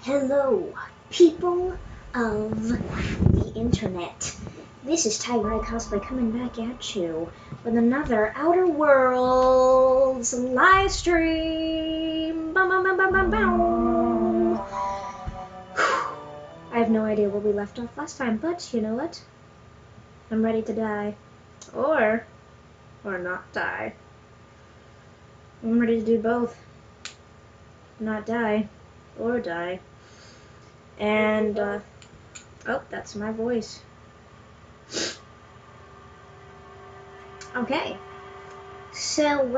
Hello, people of the internet. This is Tiger Eye Cosplay coming back at you with another Outer Worlds live stream. Bum, bum, bum, bum, bum, bum. I have no idea where we left off last time, but you know what? I'm ready to die. Or not die. I'm ready to do both. Not die. Or die. And, oh, that's my voice. Okay. So,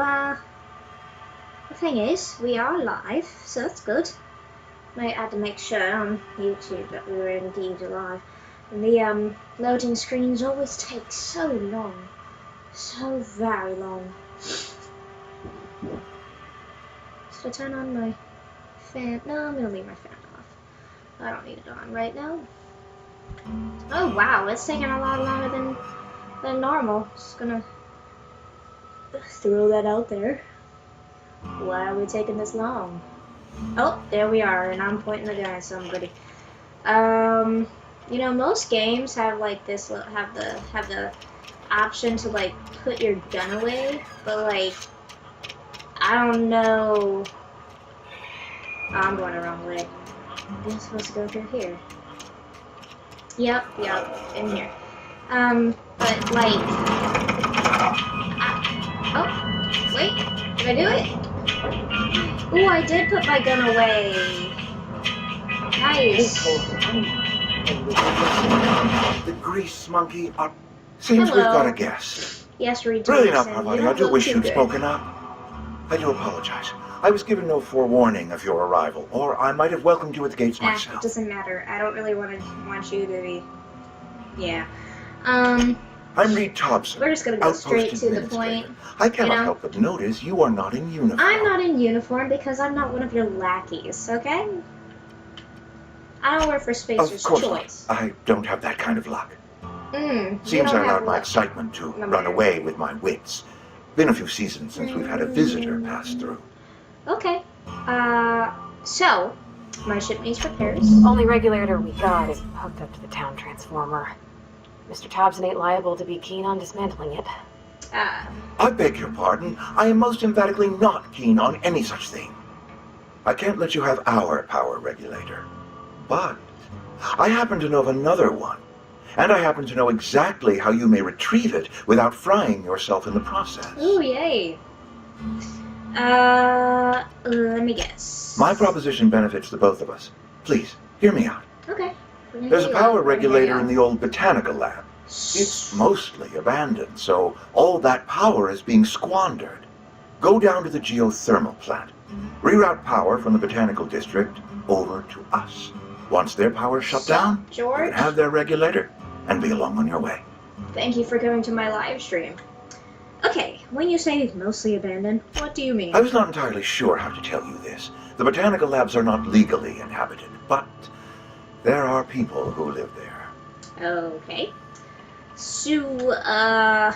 the thing is, we are live, so that's good. I had to make sure on YouTube that we were indeed alive. And the, loading screens always take so long. So very long. Should I turn on my fan? No, I'm gonna leave my fan off. I don't need it on right now. Oh wow, it's taking a lot longer than normal. Just gonna throw that out there. Why are we taking this long? Oh, there we are, and I'm pointing the gun at somebody. You know, most games have like this, have the option to like put your gun away, but like, I don't know. Oh, I'm going the wrong way. I'm supposed to go through here. Yep, in here. But like, oh, wait, did I do it? Ooh, I did put my gun away. Nice. The grease monkey. Seems Hello. we've got a guest. Yes, Reed. Really not, Parvati. I do wish you'd good. spoken up. I do apologize. I was given no forewarning of your arrival, or I might have welcomed you at the gates myself. It doesn't matter. I don't really want you to be. Yeah. I'm Reed Thompson. We're just gonna go straight to the point. I cannot help but notice you are not in uniform. I'm not in uniform because I'm not one of your lackeys, okay? I don't work for Spacer's Of course Choice. not. I don't have that kind of luck. You Seems don't I have allowed my luck. excitement to No run matter. away with my wits. Been a few seasons since we've had a visitor pass through. Okay. So, my ship needs repairs. Only regulator we got is hooked up to the town transformer. Mr. Thompson ain't liable to be keen on dismantling it. I beg your pardon. I am most emphatically not keen on any such thing. I can't let you have our power regulator. But I happen to know of another one. And I happen to know exactly how you may retrieve it without frying yourself in the process. Ooh, yay. Let me guess. My proposition benefits the both of us. Please, hear me out. Okay. There's a power regulator in the old botanical lab. It's mostly abandoned, so all that power is being squandered. Go down to the geothermal plant. Reroute power from the botanical district over to us. Once their power's shut down, you George, can have their regulator and be along on your way. thank you for coming to my live stream. Okay, when you say mostly abandoned, what do you mean? I was not entirely sure how to tell you this. The botanical labs are not legally inhabited, but there are people who live there. Okay. So, I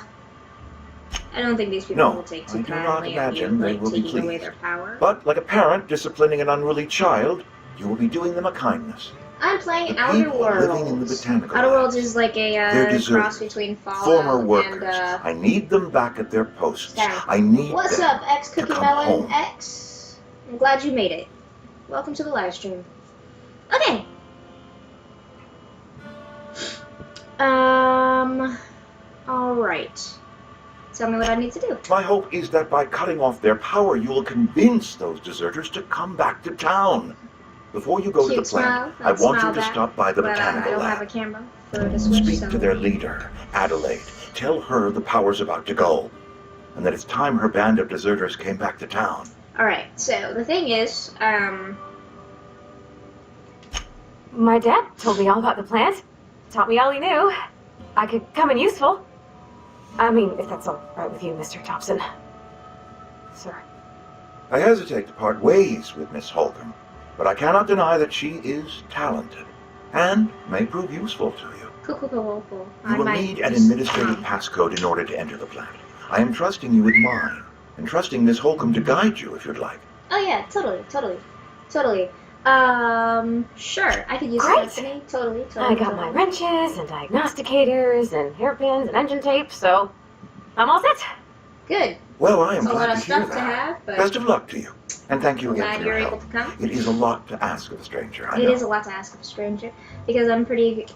don't think these people will take too I do not kindly at you, imagine they like, will be taking away pleased. their power. But like a parent disciplining an unruly child, you will be doing them a kindness. I'm playing The Outer people living in the Worlds. botanical Outer Worlds labs, is like they're a deserters, cross between Fallout former workers. and, I need them back at their posts. Skyrim. I need What's them up, X to Cookie come Melon home. X? I'm glad you made it. Welcome to the live stream. Okay. Alright. Tell me what I need to do. My hope is that by cutting off their power, you will convince those deserters to come back to town. Before you go to Cute the plant, smile. I want Smile you to back, stop by the but, botanical I don't have a lab. camera for the Switch, Speak so... to their leader, Adelaide. Tell her the power's about to go, and that it's time her band of deserters came back to town. Alright, so the thing is, My dad told me all about the plant. Taught me all he knew. I could come in useful. I mean, if that's all right with you, Mr. Thompson. Sir. I hesitate to part ways with Miss Holcomb, but I cannot deny that she is talented, and may prove useful to you. Cool. You will need an administrative passcode in order to enter the plant. I am trusting you with mine, and trusting Miss Holcomb to guide you if you'd like. Oh yeah, totally. Sure. I could use Great. Stephanie. Totally. I got my wrenches and diagnosticators and hairpins and engine tape, so I'm all set. Good. Well, I am It's a lot glad of to hear stuff to that. have, but Best of luck to you. And thank you again glad for you're your able help. to come. It is a lot to ask of a stranger, I It know. is a lot to ask of a stranger because I'm pretty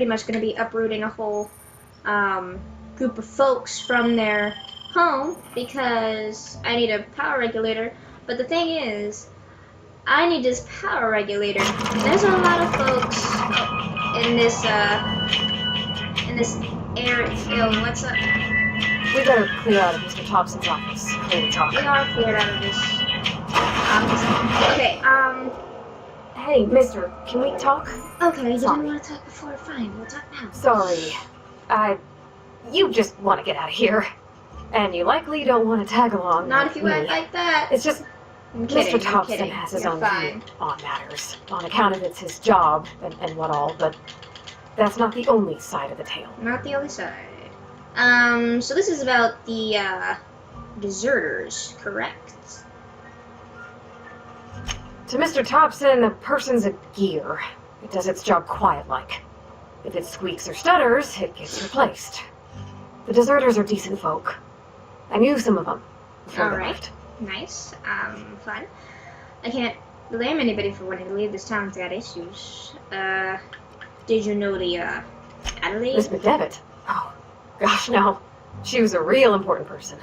much going to be uprooting a whole group of folks from their home because I need a power regulator. But the thing is, I need this power regulator. There's a lot of folks in this area. Yo, what's up? We better clear out of Mr. Thompson's office before we talk. We are cleared out of this office. Okay, Hey, mister, can we talk? okay, you Sorry. didn't want to talk before. Fine, we'll talk now. Sorry. You just want to get out of here. And you likely don't want to tag along Not with if you act me. like that. It's just I'm kidding, Mr. Thompson I'm kidding. has his You're own fine. view on matters, on account of it's his job and what all, but that's not the only side of the tale. Not the other side. So this is about the, deserters, correct? To Mr. Thompson, a person's a gear. It does its job quiet-like. If it squeaks or stutters, it gets replaced. The deserters are decent folk. I knew some of them before they Alright. left. Nice. Fun. I can't blame anybody for wanting to leave. This town's got issues. Did you know the, Adelaide? Miss McDevitt? Oh, gosh, no. She was a real important person.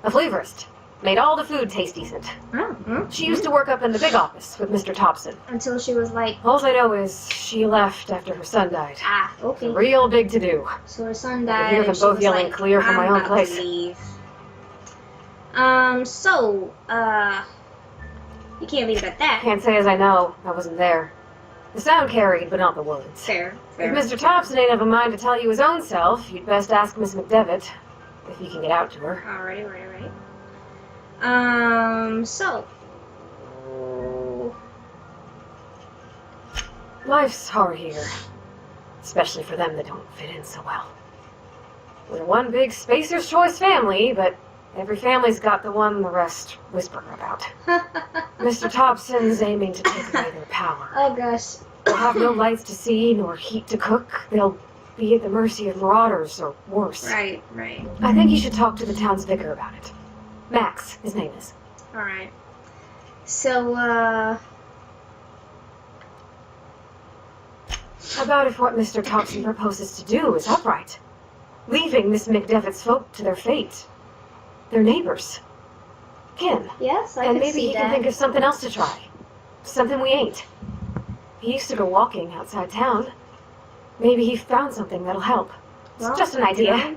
A flavorist. Made all the food taste decent. Oh, She used to work up in the big office with Mr. Thompson. until she was like, All I know is she left after her son died. It's okay. a real big to-do. So her son I died. hear them and she both was yelling like, clear from my I'm own about place. to leave. You can't leave it at that. Can't say as I know. I wasn't there. The sound carried, but not the words. Fair. If Mr. Thompson ain't of a mind to tell you his own self, you'd best ask Miss McDevitt, if you can get out to her. Alrighty. So. Life's hard here. Especially for them that don't fit in so well. We're one big Spacer's Choice family, but every family's got the one the rest whisper about. Mr. Thompson's aiming to take away their power. Oh gosh. They'll have no lights to see, nor heat to cook. They'll be at the mercy of marauders, or worse. Right. I think you should talk to the town's vicar about it. Max, his name is. Alright. So, About if what Mr. Thompson proposes to do is upright. Leaving Miss McDevitt's folk to their fate. Their neighbors. Kin. yes, I And can maybe see he that. can think of something else to try. Something we ain't. He used to go walking outside town. Maybe he found something that'll help. It's Well, just an idea. you know,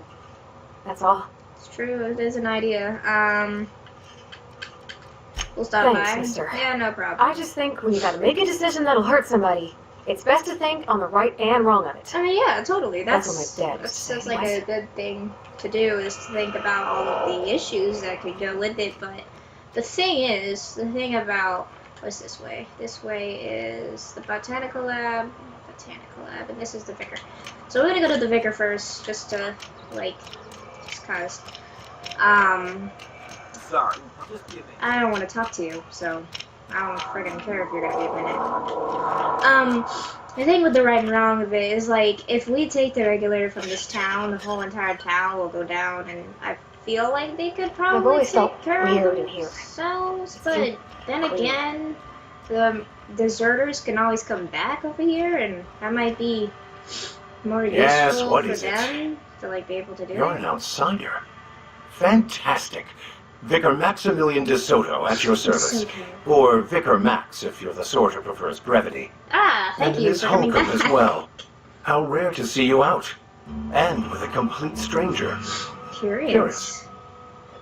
That's all. it's true, it is an idea. We'll stop Thanks, by. mister. Yeah, no problem. I just think when you gotta make a decision that'll hurt somebody, it's best to think on the right and wrong of it. I mean, yeah, totally. That's That's what my dad used to say that's like anyways. a good thing to do is to think about all of the issues that could go with it. But the thing about what's this way? This way is the botanical lab, and this is the vicar. So we're gonna go to the vicar first, just to just cause. Sorry, just kidding. I don't want to talk to you, so I don't friggin' care if you're gonna be a minute. The thing with the right and wrong of it is, if we take the regulator from this town, the whole entire town will go down, and I feel like they could probably always take felt care weird of in here. themselves, It's but too then clean. again, the deserters can always come back over here, and that might be more Yes, useful what for is it? them to, be able to do You're it. an outsider. Fantastic. Vicar Maximilian de Soto at your service. Okay. Or Vicar Max if you're the sort who prefers brevity. Thank And you Miss for coming Holcomb back. as well. How rare to see you out. And with a complete stranger. Curious.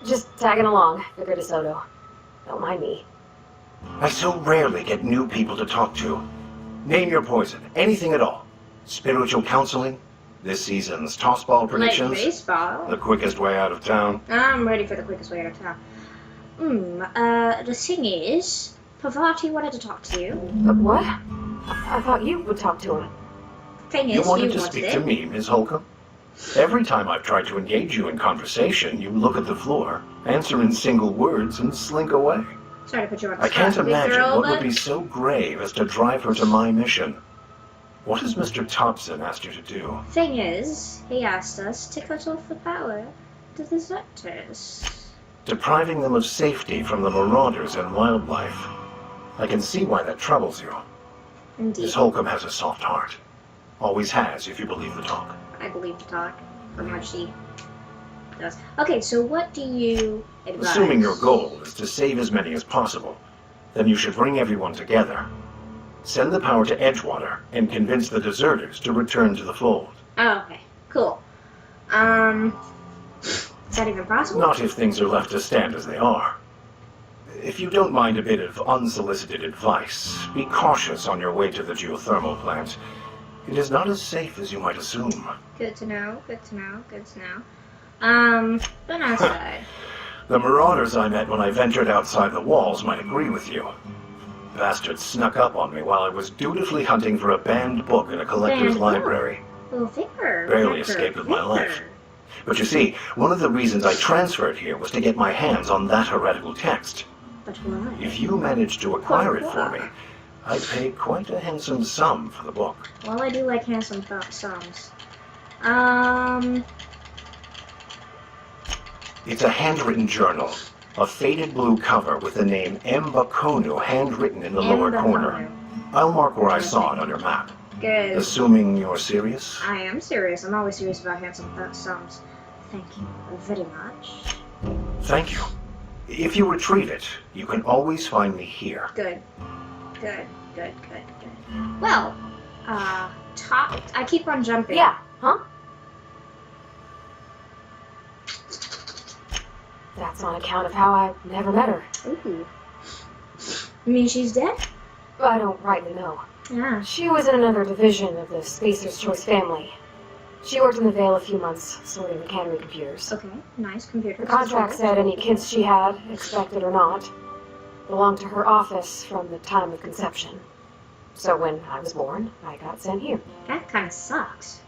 Just tagging along, Vicar DeSoto. Don't mind me. I so rarely get new people to talk to. Name your poison, anything at all. Spiritual counseling, this season's tossball Like predictions, baseball. the quickest way out of town. I'm ready for the quickest way out of town. The thing is, Pavati wanted to talk to you. What? I thought you would talk to him. Thing You is, wanted you to wanted speak it. to me, Ms. Holcomb? Every time I've tried to engage you in conversation, you look at the floor, answer in single words, and slink away. Sorry to put you on the I can't spot, big imagine girl, what would but be so grave as to drive her to my mission. What has Mr. Thompson asked you to do? Thing is, he asked us to cut off the power to the sectors. Depriving them of safety from the marauders and wildlife. I can see why that troubles you. Indeed. Miss Holcomb has a soft heart. Always has, if you believe the talk. I believe the talk, or much she does. Okay, so what do you advise? Assuming your goal is to save as many as possible, then you should bring everyone together. Send the power to Edgewater and convince the deserters to return to the fold. Oh, okay. Cool. Is that even possible? Not if things are left to stand as they are. If you don't mind a bit of unsolicited advice, be cautious on your way to the geothermal plant. It is not as safe as you might assume. Good to know, good to know, good to know. Been outside. The marauders I met when I ventured outside the walls might agree with you. Bastards snuck up on me while I was dutifully hunting for a banned book in a collector's library. Oh, Vicar. Barely escaped with my life. But you see, one of the reasons I transferred here was to get my hands on that heretical text. But why? If you managed to acquire it for me, I'd pay quite a handsome sum for the book. Well, I do like handsome sums. It's a handwritten journal. A faded blue cover with the name Mbakonu handwritten in the lower corner. I'll mark where I saw it on your map. Good. Assuming you're serious? I am serious. I'm always serious about handsome sums. Thank you very much. Thank you. If you retrieve it, you can always find me here. Good. Good, good, good, good. Well, I keep on jumping. Yeah, huh? That's on account of how I never met her. Ooh. You mean she's dead? I don't rightly know. Yeah. She was in another division of the Spacer's Choice family. She worked in the Vale a few months, sorting mechanery computers. Okay, nice computer. The contract said any kids she had, expected or not, belonged to her office from the time of conception. So when I was born, I got sent here. That kind of sucks.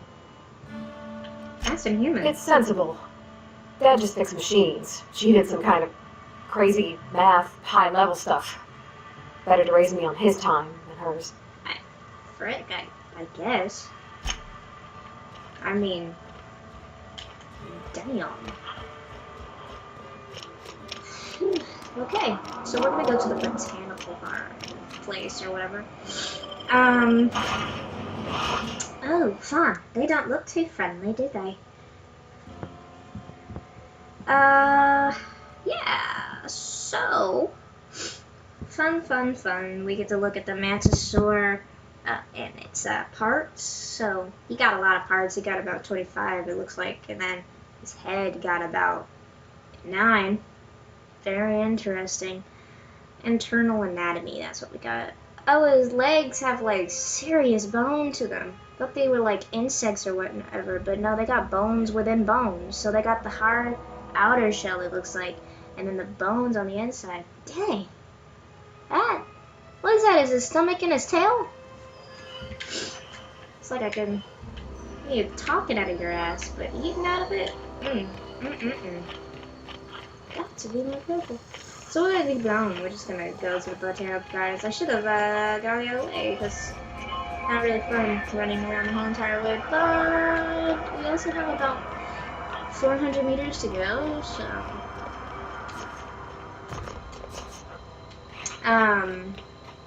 That's inhuman. It's sensible. Dad just fixed machines. She did some kind of crazy math, high-level stuff. Better to raise me on his time than hers. Frick, I guess. I mean, damn. Okay, so we're gonna go to the botanical place or whatever. Oh, fun. They don't look too friendly, do they? Yeah, so, fun. We get to look at the Mantisaur and its parts. So, he got a lot of parts. He got about 25, it looks like, and then his head got about 9. Very interesting. Internal anatomy, that's what we got. Oh, his legs have, like, serious bone to them. Thought they were, like, insects or whatever, but no, they got bones within bones. So they got the hard outer shell, it looks like, and then the bones on the inside. Dang. What is that? Is his stomach and his tail? It's like I can hear you talking out of your ass, but eating out of it? Got to be more careful. So we're gonna leave it alone. We're just gonna go to the botanical gardens. I should have gone the other way, because not really fun running around the whole entire wood, but we also have about 400 meters to go, so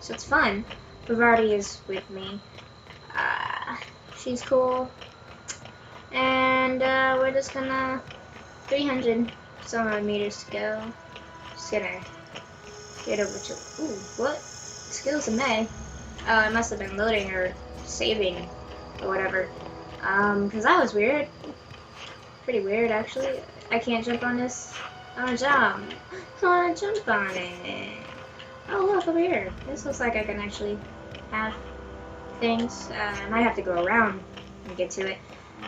so it's fun. Vivardi is with me. She's cool, and we're just gonna 300 some odd meters to go. Just gonna get over to. Ooh, what? Excuse me. Oh, I must have been loading or saving or whatever. Cause that was weird. Pretty weird, actually. I can't jump on this. I wanna jump. I wanna jump on it. Oh, look over here. This looks like I can actually have things. I might have to go around and get to it.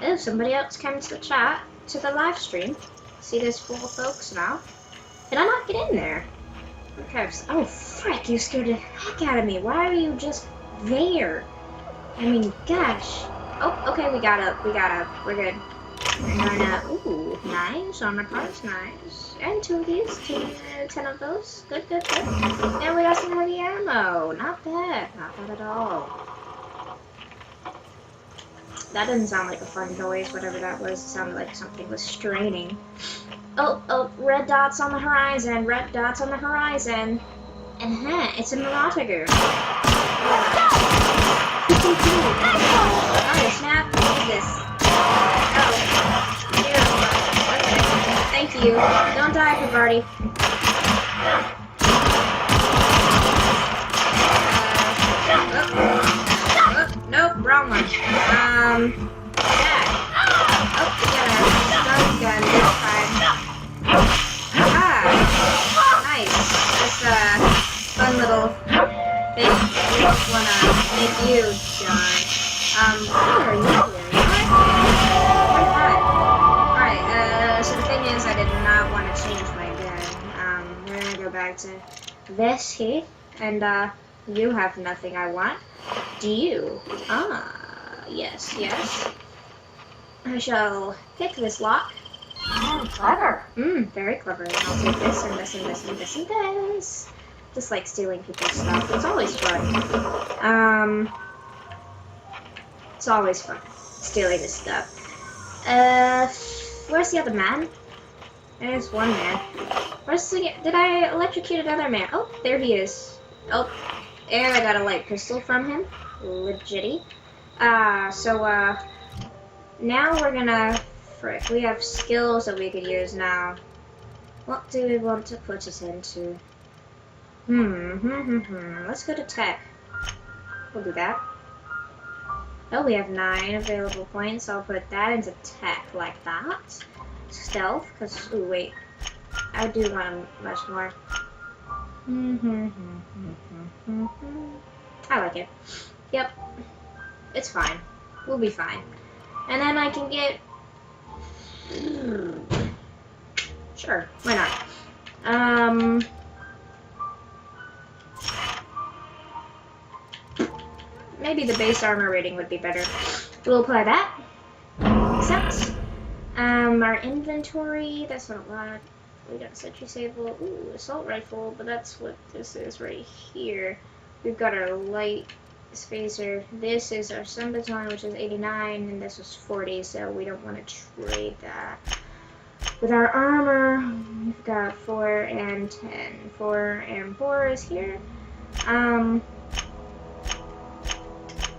Oh, somebody else came to the chat, to the live stream. See this full of folks now? Did I not get in there? Okay. Oh, frick, you scared the heck out of me. Why are you just there? I mean, gosh. Oh, okay, we got up. We're good. And then, ooh, nice. Armor parts, nice. And 2 of these, 10 of those. Good, good, good. And we got some heavy ammo. Not bad. Not bad at all. That doesn't sound like a fun noise, whatever that was. It sounded like something was straining. Oh, oh, red dots on the horizon. Red dots on the horizon. It's a Marauder. Oh, snap. What is this? Oh. Here. Okay. Thank you. Don't die, Cavardi. Nope, wrong one. Yeah. Oh, we got a stun gun this time. Ah, nice. That's a fun little thing. We just wanna make you die. What are you doing? What? Alright, so the thing is, I did not want to change my gun. We're gonna go back to this here, and, you have nothing I want. Do you? Ah, yes, yes. I shall pick this lock. Clever. Very clever. And I'll take this and this and this and this and this. Just like stealing people's stuff. It's always fun. It's always fun stealing this stuff. Where's the other man? There's one man. Where's the... Did I electrocute another man? Oh, there he is. Oh, and I got a light pistol from him. Legitty. Now we're gonna... Frick, we have skills that we could use now. What do we want to put it into? Let's go to tech. We'll do that. Oh, we have 9 available points. I'll put that into tech like that. Stealth, because, ooh, wait. I do want much more. I like it. Yep. It's fine. We'll be fine. And then I can get... Sure, why not? Maybe the base armor rating would be better. We'll apply that. Accept. Our inventory, that's not a lot. We got sentry sable. Ooh, assault rifle, but that's what this is right here. We've got our light spacer. This is our stun baton, which is 89, and this was 40, so we don't want to trade that. With our armor, we've got 4 and 10. 4 and 4 is here. And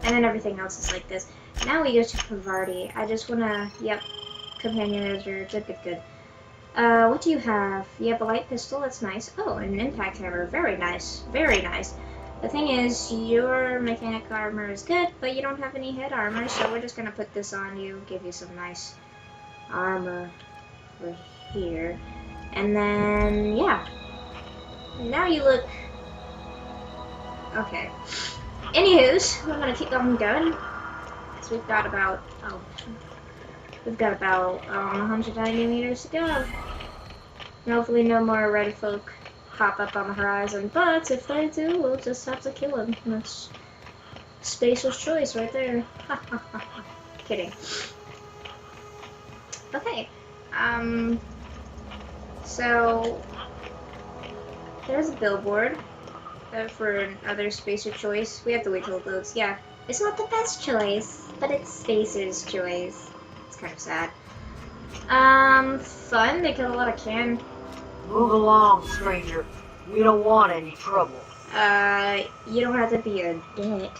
then everything else is like this. Now we go to Cavardi. I just wanna, yep, companion manager, good. What do you have? You have a light pistol, that's nice. Oh, an impact hammer, very nice, very nice. The thing is, your mechanic armor is good, but you don't have any head armor, so we're just gonna put this on you, give you some nice armor for here. And then, yeah. Now you look... Okay. Anywho's, we're gonna keep on going. Because we've got about, 190 meters to go. And hopefully no more red folk pop up on the horizon. But if they do, we'll just have to kill them. That's Spacer's choice right there. Kidding. Okay. So there's a billboard for another Spacer choice. We have to wait till it loads. Yeah, it's not the best choice, but it's Spacer's choice. It's kind of sad. Fun. They killed a lot of can. Move along, stranger. We don't want any trouble. You don't have to be a dick.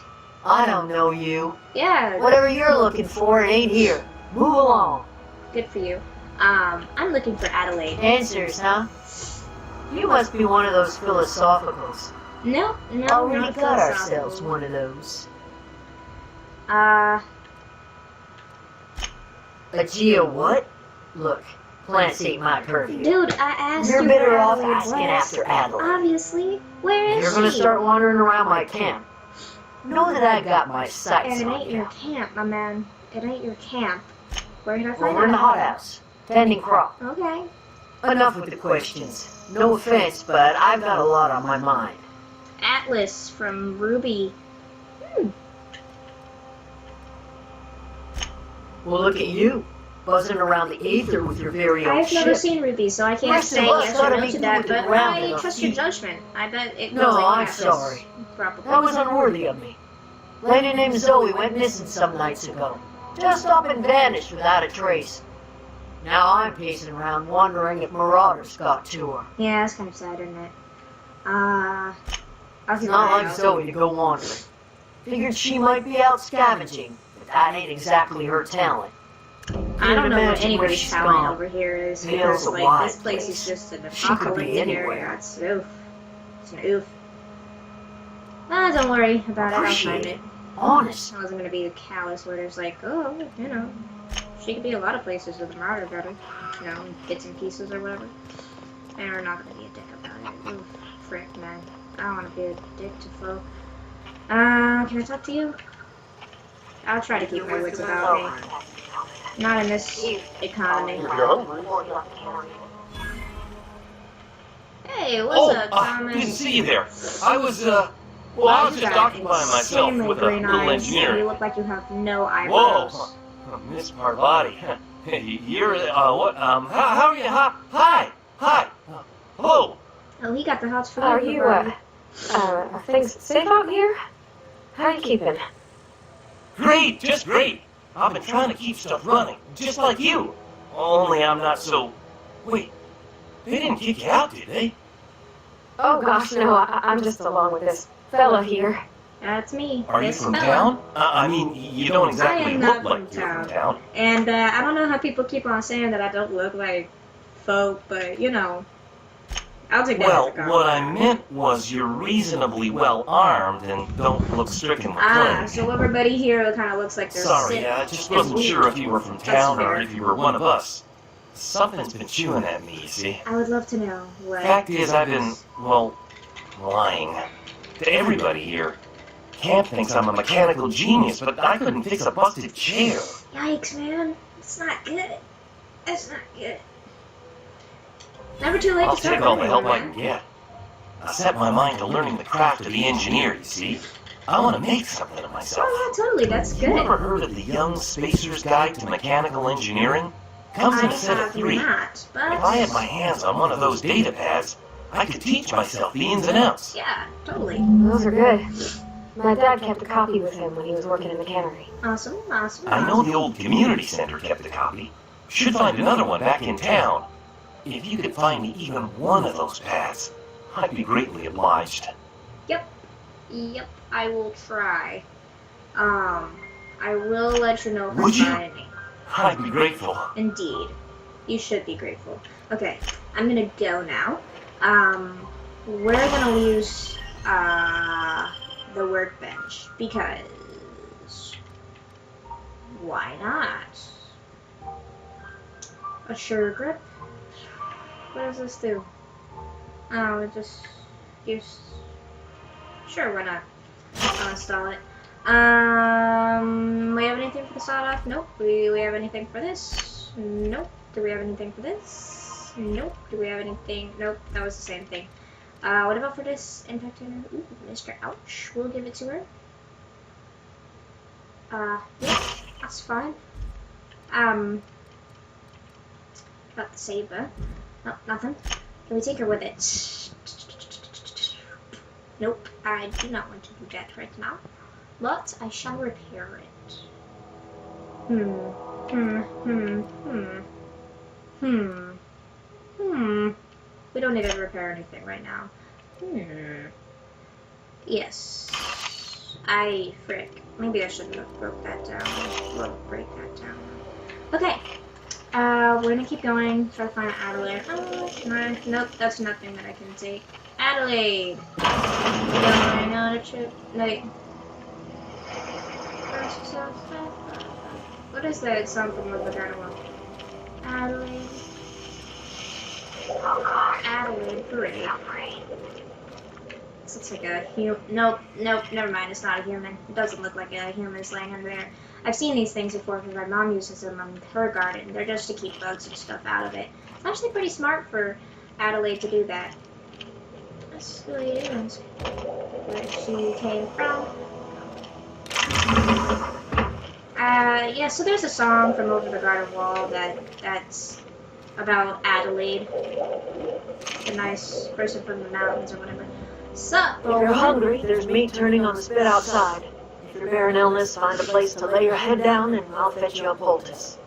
I don't know you. Yeah. Whatever you're looking for, it ain't here. Move along. Good for you. I'm looking for Adelaide. Answers, huh? You must be one of those philosophicals. No, Already not got philosophical. ourselves one of those. A Geo what? Look, plants ain't my purview. Dude, I asked You're you better where off Adelaide asking was. after Adelaide. Obviously. Where is You're gonna she? start wandering around my camp. Know that I got my sights And it on ain't you. your camp, my man. It ain't your camp. Where can I Well, find we're in the out? hothouse, tending crop. Okay. Enough with the questions. No offense, but I've got a lot on my mind. Atlas from Ruby. Well, look at you. buzzing around the ether with your very own I've never ship. seen Ruby, so I can't Rest of say us yes gotta or no make to do that, with the but ground I at our trust your feet. judgment. I bet it No, goes like I'm that, sorry. Probably. That was unworthy of me. Lady named Zoe went missing some nights ago. Just up and vanished without a trace. Now I'm pacing around wondering if marauders got to her. Yeah, that's kind of sad, isn't it? I'll It's keep not my eye like out. Zoe to go wandering. Figured she might be out scavenging, but that ain't exactly her talent. I don't know what Imagine where anybody's she's talent gone. over here is, Hell's because, a like, wide this place place. is just an She could be apocalyptic anywhere. area. It's oof. It's an oof. Ah, don't worry about it, I'll Appreciate find it. it. Honest. I wasn't gonna be callous where there's like, oh, you know, she could be a lot of places with a murder got her, you know, in bits and pieces or whatever. And we're not gonna be a dick about it. Oof, frick, man. I don't wanna be a dick to folk. Can I talk to you? I'll try to keep my wits about me. Not in this economy. Hey, what's up, Thomas? Didn't see you there. I was just occupying myself Extremely with a green little eyes. You engineering. look like you have no Whoa, eyebrows. Miss Parvati. You're, what, how are you? Hi. Hello. Oh, he got the hots for Are you, you, Parvati. are things safe out here? How are you keeping? Great, just great. I've been trying to keep stuff running, just like you. Only I'm not so... Wait, they didn't kick you out, did they? Oh gosh, no, I'm just along with this fella here. That's me. Are you this from fella. town? I mean, you don't exactly am look not like from you're from town. town. And I don't know how people keep on saying that I don't look like folk, but you know, I'll take that as Well, a what I compliment. meant was you're reasonably well armed and don't look stricken with plague. So everybody here kind of looks like they're Sorry, sick I just and wasn't weak. sure if you were from That's town or fair. if you were one of us. Something's been chewing at me, you see. I would love to know what. Fact is, I've been, well, lying to everybody here. Camp thinks I'm a mechanical genius, but I couldn't fix a busted chair. Yikes, man! It's not good. It's not good. Never too late I'll to start take all the with help anyone, I man. can get. I set my mind to learning the craft of the engineer, you see. I want to make something of myself. Oh, yeah, totally. That's You ever good. heard of the Young Spacer's Guide to Mechanical Engineering? Comes in a set of 3. Not, but If I had my hands on one of those data pads, I could teach myself the ins and outs. yeah, totally. Those are good. My dad kept a copy with him when he was working in the cannery. Awesome. I know the old community center kept a copy. Should find another one back in town. If you could find me even one of those pads, I'd be greatly obliged. Yep, I will try. I will let you know if Would I you? find any. I'd be grateful. Indeed. You should be grateful. Okay, I'm gonna go now. We're gonna use, the workbench, because why not? A sure grip? What does this do? Oh, it just gives... Sure, why not? I'll install it. We have anything for the sawed off? Nope. We have anything for this? Nope. Do we have anything for this? Nope. Do we have anything? Nope. That was the same thing. What about for this impact unit? Ooh, Mr. Ouch. We'll give it to her. Yeah, that's fine. About the saber. Nope, nothing. Can we take her with it? Nope, I do not want to do that right now. But I shall repair it. We don't need to repair anything right now. Yes. Frick. Maybe I shouldn't have broke that down. We'll break that down. Okay. We're gonna keep going. Try to find Adelaide. Oh, nope, that's nothing that I can take. Adelaide! Going on a trip. Like. What is that song from Live Animal? Adelaide. Adelaide, great. This looks like a Nope, never mind. It's not a human. It doesn't look like a human laying under there. I've seen these things before because my mom uses them in her garden. They're just to keep bugs and stuff out of it. It's actually pretty smart for Adelaide to do that. That's who it is. Where she came from. Yeah, so there's a song from Over the Garden Wall that's about Adelaide, the nice person from the mountains or whatever. Sup, If you're hungry, there's meat turning on the spit outside. If you're bearing illness, find a place to lay your head down and I'll fetch you a poultice.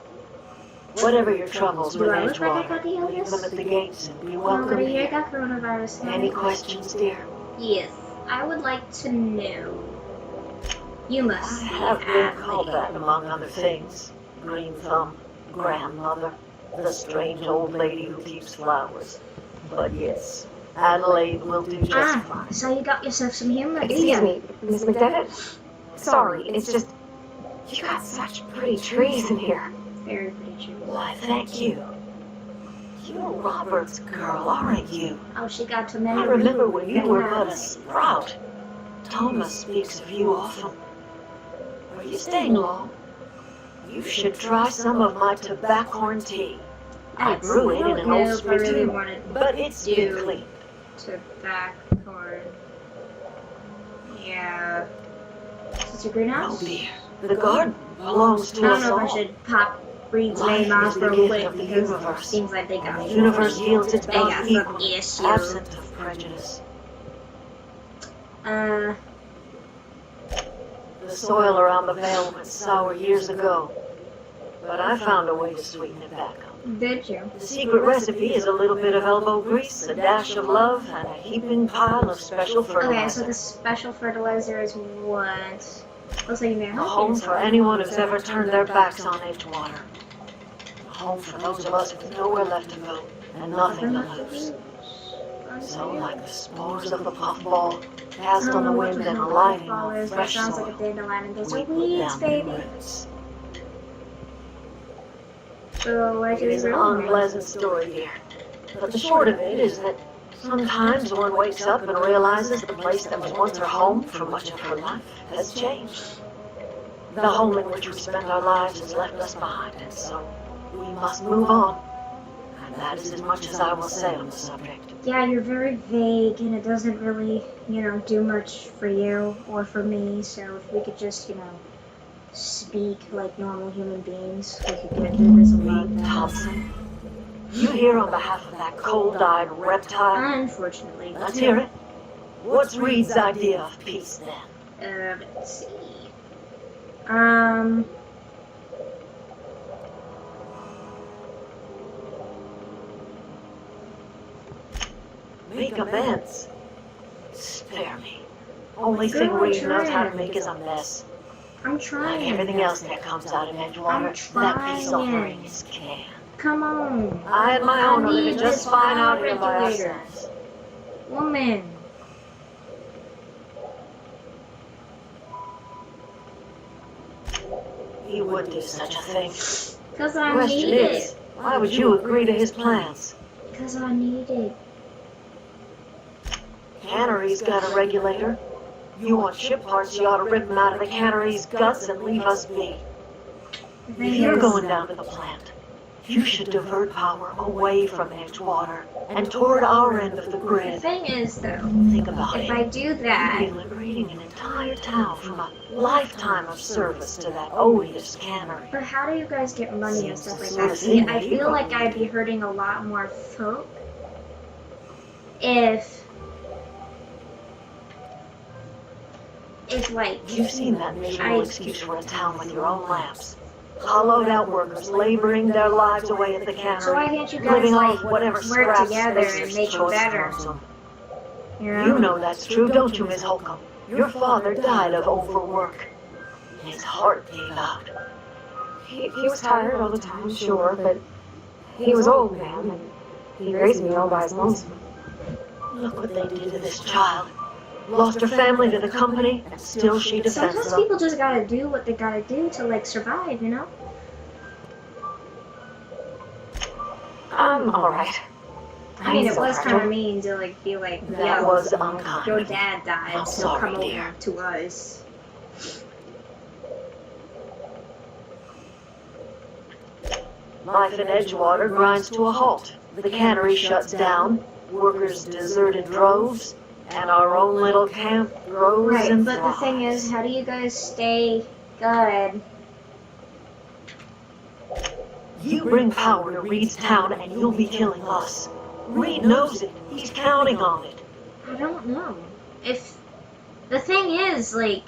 Whatever your troubles with Do I look like I Edgewater, got the leave illness? them at the gates and be welcome Nobody here here. got coronavirus. Any questions, dear? Yes, I would like to know. You I must be have been called Adelaide. that among other things. Green Thumb, grandmother, the strange old lady who keeps flowers. But yes, Adelaide will do just fine. So you got yourself some humor, do Excuse you? me, Miss McDevitt? Sorry, it's just... You got such pretty trees in here. Very pretty true. Why, thank you. You're Robert's girl, aren't you? Oh, she got to I marry remember when you were but a sprout. Thomas speaks of you often. Are you staying long? You should try some of my tobaccorn tea. I brew it in an old if I really spittoon, wanted but it's been to cleaned. tobaccorn. Yeah. Is it your greenhouse? Oh dear, the garden belongs I to don't us know if I all. should pop Reed's Life name off is the real gift quick of the because it universe. seems like they got The universe yields its they got bounty some equally, issue. absent of prejudice. The soil around the vale went sour years ago, but I found a way to sweeten it back up. Did you? The secret recipe is a little bit of elbow grease, a dash of love, and a heaping pile of special Okay, so fertilizer. the special fertilizer is what? Looks like you made a A home home for anyone who's ever turned their backs on Edgewater. A home for those of us with nowhere left to go and nothing to lose. So, like the spores of the puffball, cast on the wind and alighting on That fresh sounds like a soil, dandelion and those we are put weeds, down new baby. roots. So why do It we is an grow them? unpleasant story, dear. But the short of it is that sometimes one wakes up and realizes the place that was once her home for much of her life has changed. The home in which we spent our lives has left us behind, and so we must move on. And that is as much as I will say on the subject. Yeah, you're very vague and it doesn't really, do much for you or for me. So if we could just, speak like normal human beings, we could get through this a lot Reed better. Thompson, you here on behalf of that cold-eyed reptile? Unfortunately. Let's hear it. What's Reed's idea of peace, then? Let's see. Make amends. Spare me. Only Girl, thing I'm Reed knows how to trying. make is a mess. I'm Like trying. everything else that comes out of Edgewater, that peace trying. offering is canned. Come on. I and my own are living need just this fine out here by regulator. ourselves. Woman. He would do such a thing. Because The I question need is, it. why would you agree to his plans? Because I need it. Cannery's got a regulator. You want ship parts, you ought to rip them out of the cannery's guts and leave us be. The If thing you're is, going down to the plant, you should divert power away from Edgewater and toward our end of the the grid. thing is though, Think about if it. I do that, You'd be liberating an entire town from a lifetime of service to that odious cannery. but how do you guys get money and Seems stuff the like sort that? of See, thing I that you feel like probably I'd be hurting a lot more folk if like You've seen that miserable excuse for a town with your own lamps. Hollowed out workers laboring their lives away at the cannery. So why can't you guys living like off whatever work scraps together and Spacer's make it choice better? throws them. You You know that's true, don't you, Miss Holcomb? Your father died of overwork. His heart gave out. He was tired all the time, sure, but he was old, man, and he raised me all by his lonesome. Look what they did to this child. Lost her family to the company, and still she defends Sometimes them. people just gotta do what they gotta do to like survive, I'm alright. I mean, it was kind of mean to like be like, That yo, was unkind. your dad died, I'm so sorry, come dear. over to us. Life in Edgewater grinds to a halt. The cannery shuts down, workers desert in droves, and our own little camp grows Right, and but the thing thrives. is, how do you guys stay good You bring power to Reed's town and you'll be killing us. Reed knows it. He's counting on it. I don't know. If the thing is, like,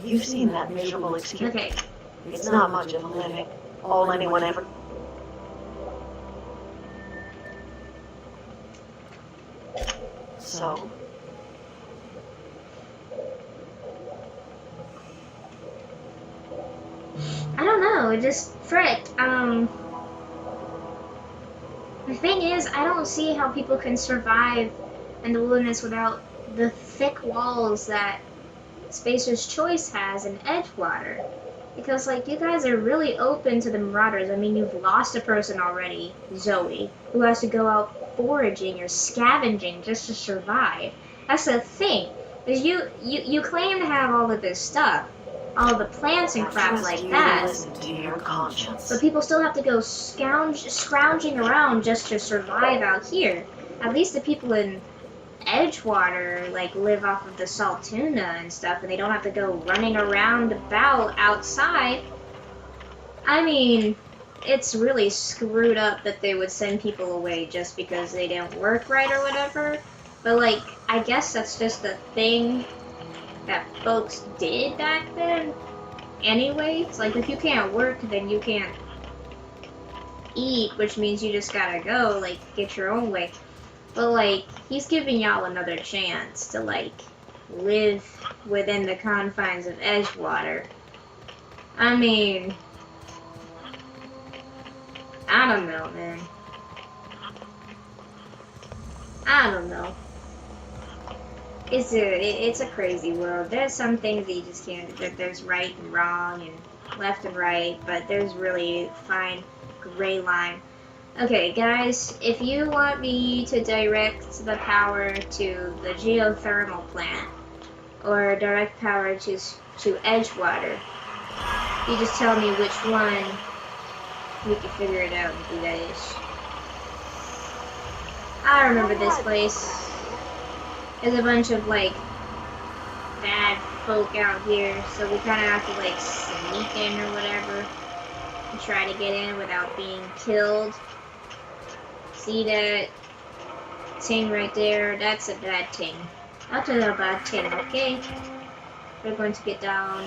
You've seen that miserable excuse. okay, It's not much of a living. All anyone ever... So, I don't know. It just frick. The thing is, I don't see how people can survive in the wilderness without the thick walls that Spacer's Choice has in Edgewater. Because, like, you guys are really open to the marauders. I mean, you've lost a person already, Zoe, who has to go out foraging or scavenging just to survive. That's the thing. Is you claim to have all of this stuff, all the plants and crap like that, listen to your conscience. but people still have to go scrounging around just to survive out here. At least the people in Edgewater, like, live off of the salt tuna and stuff, and they don't have to go running around about outside. I mean, it's really screwed up that they would send people away just because they didn't work right or whatever. But, like, I guess that's just a thing that folks did back then. Anyway, it's like, if you can't work, then you can't eat, which means you just gotta go, like, get your own way. But, like, he's giving y'all another chance to, like, live within the confines of Edgewater. I mean, I don't know, man. I don't know. It's a crazy world. There's some things that you just can't. There's right and wrong and left and right, but there's really fine gray line. Okay, guys, if you want me to direct the power to the geothermal plant or direct power to Edgewater, you just tell me which one. We can figure it out and do that ish. I remember this place. There's a bunch of, like, bad folk out here, so we kind of have to, like, sneak in or whatever and try to get in without being killed. See that ting right there? That's a bad ting. That's a bad ting, okay? We're going to get down.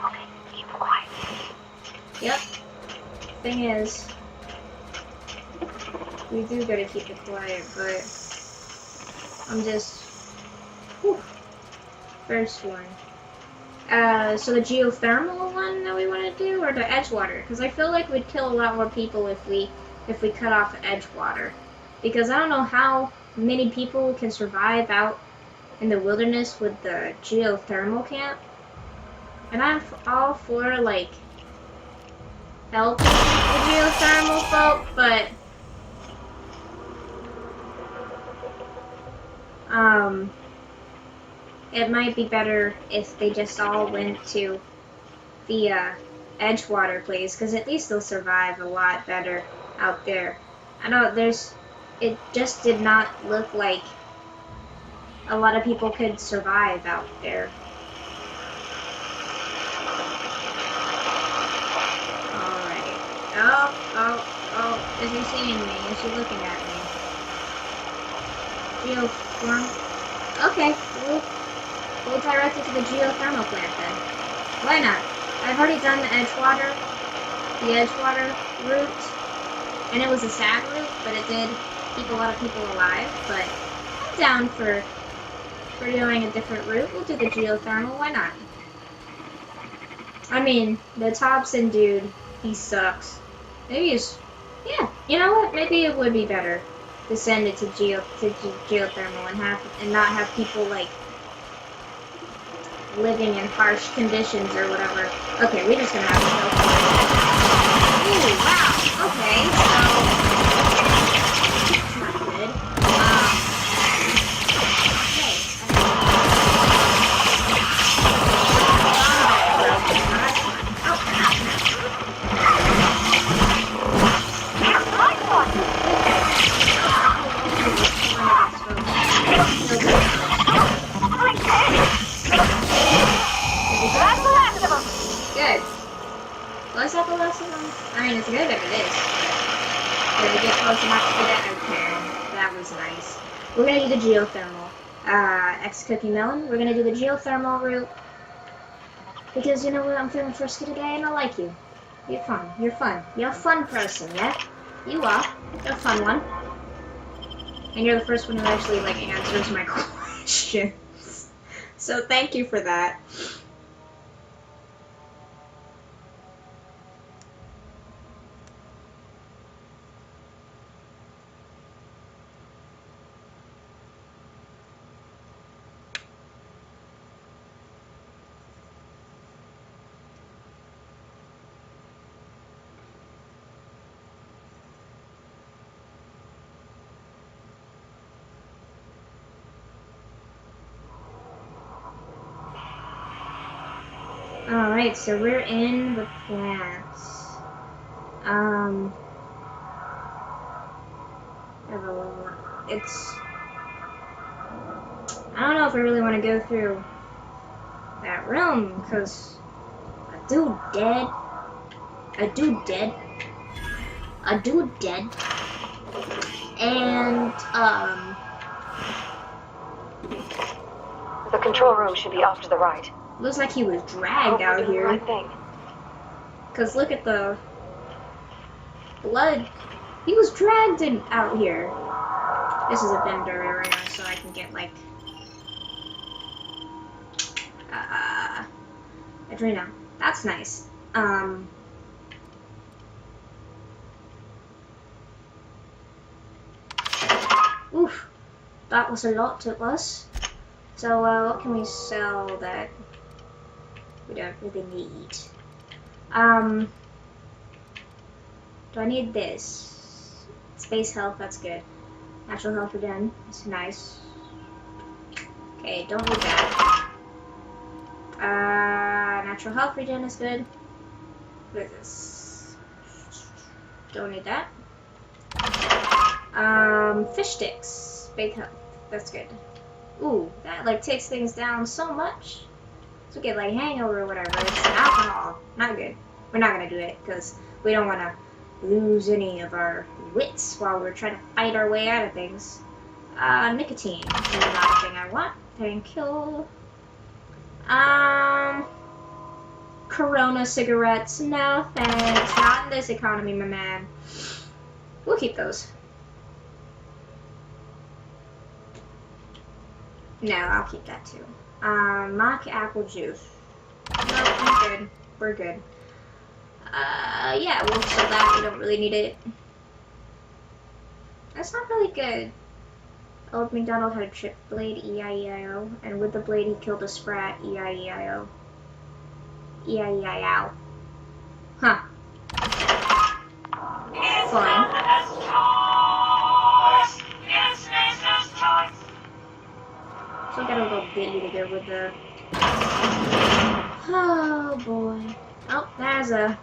Okay, keep quiet. Yep. Thing is, we do gotta keep it quiet, but I'm just... Whew. First one. So the geothermal one that we want to do, or the Edgewater? Because I feel like we'd kill a lot more people if we cut off Edgewater. Because I don't know how many people can survive out in the wilderness with the geothermal camp. And I'm all for, like, helping the geothermal folk, but it might be better if they just all went to the Edgewater place, because at least they'll survive a lot better out there. I know it just did not look like a lot of people could survive out there. Alright. Oh, is he seeing me? Is he looking at me? Geothermal? Okay, we'll direct it to the geothermal plant then. Why not? I've already done the Edgewater route, and it was a sad route, but it did keep a lot of people alive. But I'm down for doing a different route. We'll do the geothermal. Why not? I mean, the Thompson dude, he sucks. Maybe it's, yeah. You know what? Maybe it would be better to send it to geothermal and not have people, like, living in harsh conditions or whatever. Okay, we're just gonna have to go for it. Ooh, wow. Okay, so that's not good. Good. Was that the last of them? I mean, it's good if it is. Did we get close enough to that? Okay, that was nice. We're gonna do the geothermal. Ex-cookie melon. We're gonna do the geothermal route. Because you know what, I'm feeling frisky today and I like you. You're fun. You're fun. You're a fun person, yeah? You are. You're a fun one. And you're the first one who actually, like, answers my questions. So thank you for that. Alright, so we're in the plants. It's... I don't know if I really want to go through that room, because a dude dead. A dude dead. A dude dead. And, The control room should be off to the right. looks like he was dragged out Doing the here. right thing. Because look at the blood. He was dragged out here. This is a vendor area, so I can get, like, Adrena. That's nice. Oof. That was a lot to us. So, what can we sell that we don't really need? Do I need this? Space health, that's good. Natural health again, that's nice. Okay, don't need that. Natural health regen is good. What is this? Don't need that. Fish sticks. Big health. That's good. Ooh, that like takes things down so much. So get like hangover or whatever. It's alcohol. Not good. We're not gonna do it because we don't want to lose any of our wits while we're trying to fight our way out of things. Nicotine is not a thing I want. Thank you. Corona cigarettes. No thanks. Not in this economy, my man. We'll keep those. No, I'll keep that too. Mock apple juice. No, we're good. We're good. Yeah, we'll sell that. We don't really need it. That's not really good. Old MacDonald had a chip blade, E-I-E-I-O. And with the blade, he killed a sprat, E-I-E-I-O. E-I-E-I-O. Huh. Fine. So I got a little bitty to go with the... Oh, boy. Oh, there's a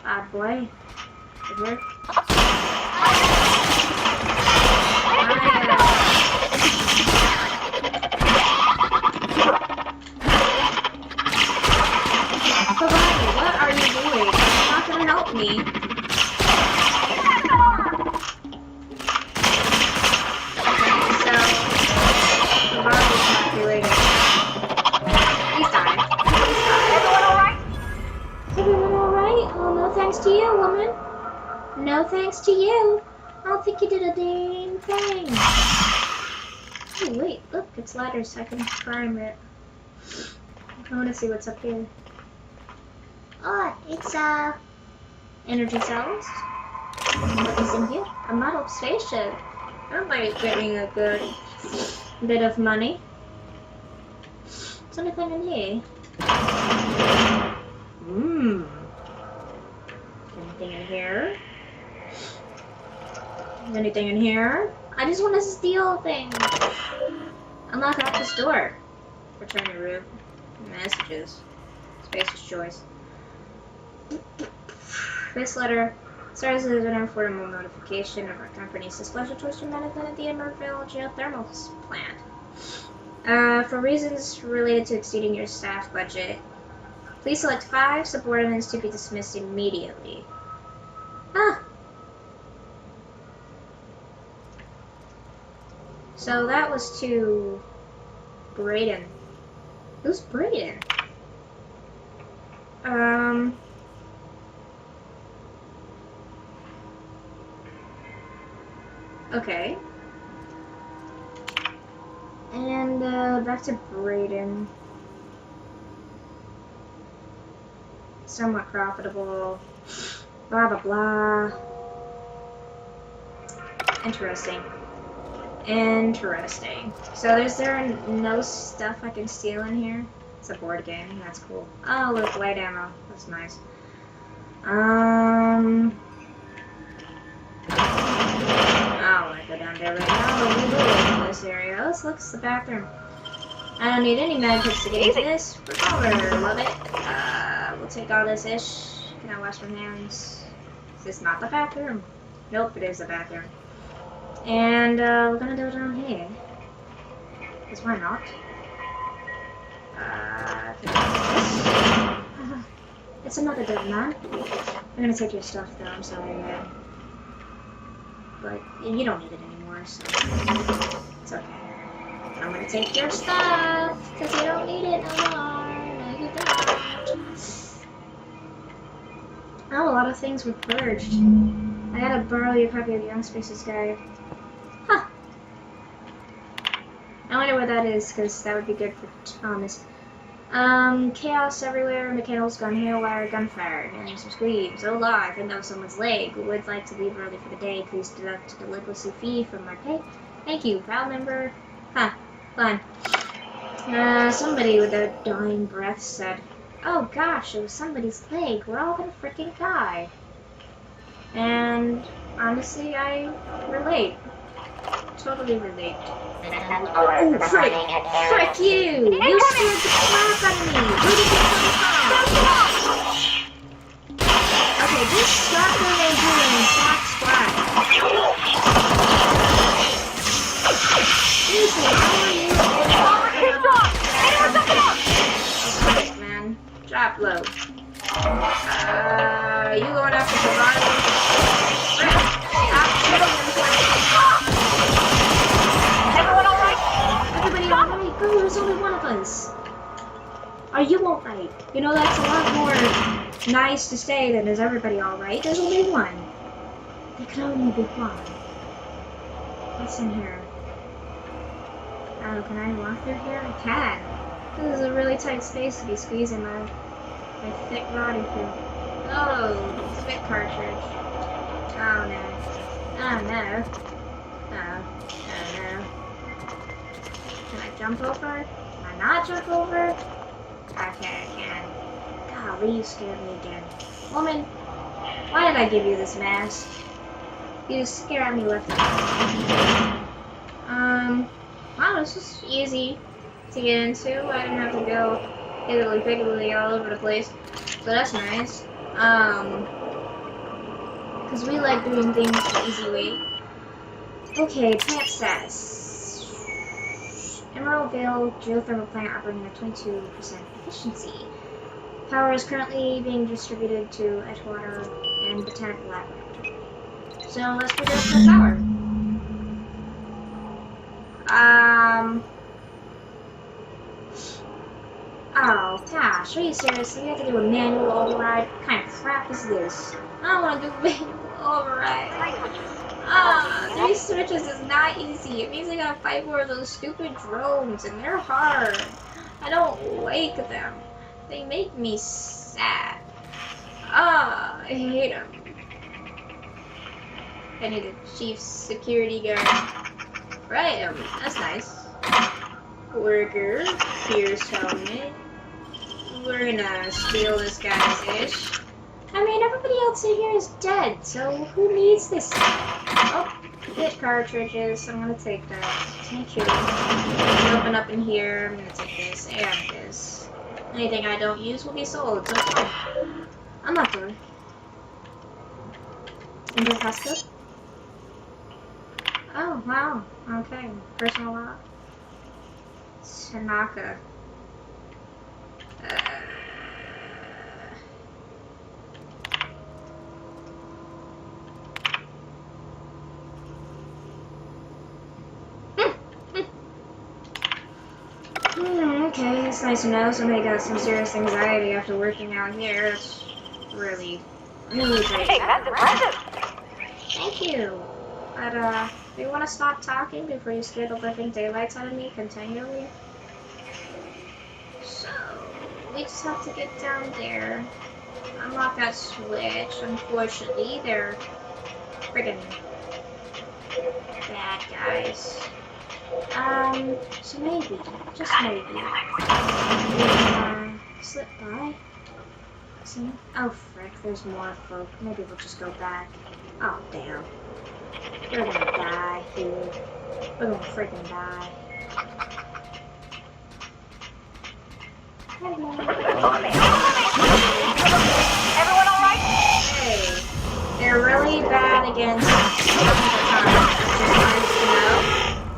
bad boy. Good work. Hawaii, what are you doing? It's not gonna help me. Okay, so the Barbie's not related. He's dying. Everyone alright? Everyone alright? Oh, no thanks to you, woman. No thanks to you. I don't think you did a dang thing. Oh, wait, look, it's ladders. I can climb it. I want to see what's up here. Oh, it's, energy cells. What is in here? A model spaceship. Everybody's getting a good bit of money. What's anything in here? Anything in here? Anything in here? I just want to steal things. Unlock off this door. Return your route. Messages. Space's choice. This letter serves as an informal notification of our company's displeasure towards your management at the Emeraldville geothermal plant. For reasons related to exceeding your staff budget, Please select 5 subordinates to be dismissed immediately. Ah! So that was to Brayden. Who's Brayden? Okay. And, back to Brayden. Somewhat profitable. Blah, blah, blah. Interesting. Interesting. So is there no stuff I can steal in here? It's a board game. That's cool. Oh, look, light ammo. That's nice. I don't want to go down there right now, but we will in this area. Let's look, it's the bathroom. I don't need any medkits to get into this. Revolver, love it. We'll take all this ish. Can I wash my hands? Is this not the bathroom? Nope, it is the bathroom. And we're gonna do it down here. Because why not? It's another dead man. I'm gonna take your stuff though, I'm sorry, man. But you don't need it anymore, so it's okay. I'm gonna take your stuff, because you don't need it no more. No, you don't. Oh, a lot of things were purged. I gotta borrow your copy of Young Space's Guide. Huh. I wonder what that is, because that would be good for Thomas. Chaos everywhere, mechanicals gone haywire, gunfire, and some screams. Oh la, I think that was someone's leg. Who would like to leave early for the day? Please deduct the delinquency fee from my pay. Thank you, proud member. Huh, fun. Somebody with a dying breath said, oh gosh, it was somebody's leg. We're all gonna freaking die. And honestly, I relate. Totally relate. Oh, frick! Frick you! You scared the crap out of me! Where did you come from? Okay, just stop what I'm doing and stop squat. Seriously, how are you? Okay, man. Drop low. You going after survival? Frick! Stop shooting them. Everyone alright? Everybody alright? Girl, there's only one of us. Are you alright? You know, that's a lot more nice to say than is everybody alright. There's only one. There can only be one. What's in here? Oh, can I walk through here? I can. This is a really tight space to be squeezing my thick body through. Oh, spit cartridge. Oh no. Oh no. Oh. Oh no. Can I jump over? Can I not jump over? Okay, I can. Golly, you scared me again. Woman, why did I give you this mask? You scared me left and right. Wow, this was easy to get into. I didn't have to go higgly-piggly all over the place. So that's nice. Because we like doing things the easy way. Okay, plant status. Emerald Vale geothermal plant operating at 22% efficiency. Power is currently being distributed to Edgewater and Botanical Laboratory. So let's figure out the power. Oh gosh, are you serious? We have to do a manual override? What kind of crap is this? I don't want to do a manual override. 3 switches is not easy. It means I gotta fight more of those stupid drones, and they're hard. I don't like them. They make me sad. I hate them. I need a chief security guard. Right, that's nice. Worker, Pierce helmet. We're gonna steal this guy's ish. I mean, everybody else in here is dead, so who needs this stuff? Oh, hit cartridges. I'm gonna take that. Thank you. Open up in here. I'm gonna take this and this. Anything I don't use will be sold, so it's fine. I'm not doing. Into the passcode? Oh, wow. Okay. Personal lock. Tanaka. Okay, it's nice to know somebody got some serious anxiety after working out here. It's really great. Hey, that's impressive. Thank you. But, do you want to stop talking before you scare the living daylights out of me continually? So, we just have to get down there. Unlock that switch. Unfortunately, they're friggin' bad guys. So maybe, just maybe, slip by. See? Oh frick, there's more folk. Maybe we'll just go back. Oh damn. We're gonna die, dude. We're gonna freaking die. Hello. Everyone alright? Hey, they're really bad against the time.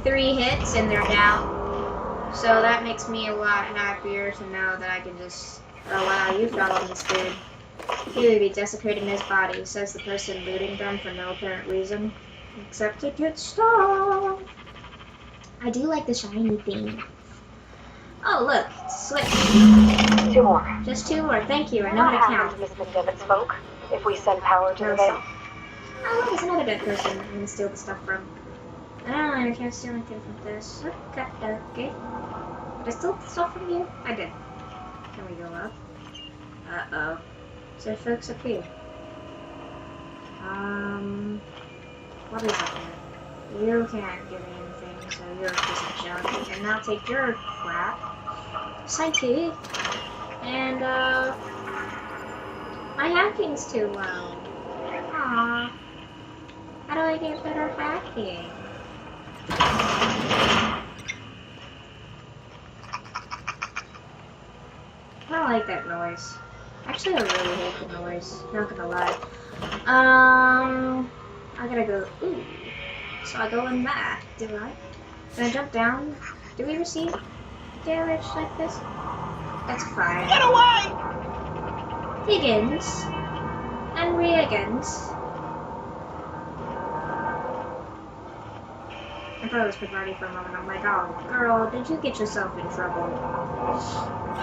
3 hits and they're down. So that makes me a lot happier to know that I can just. Oh wow, you fell on this dude. He would be desecrating his body, says the person looting them for no apparent reason. Except to get stuff. I do like the shiny thing. Oh look, switch. 2 more. Just 2 more, thank you, I know how to count. Miss McDevitt's folk if we send power to the Vale. Oh look, it's another dead person I'm gonna steal the stuff from. I can't steal anything from this. Okay. Did I steal stuff from you? I did. Can we go up? Uh-oh. Is there folks up here? What is up here? You can't give me anything, so you're a piece of junk. And now take your crap. Psyche. And, my hacking's too low. Aww. How do I get better hacking? I don't like that noise. Actually, I really hate the noise. Not gonna lie. I gotta go. Ooh. So I go in that. Do I? Can I jump down? Do we receive damage like this? That's fine. Get away! Higgins. And Higgins. I thought it was Picardy for a moment. I'm like, oh, girl, did you get yourself in trouble?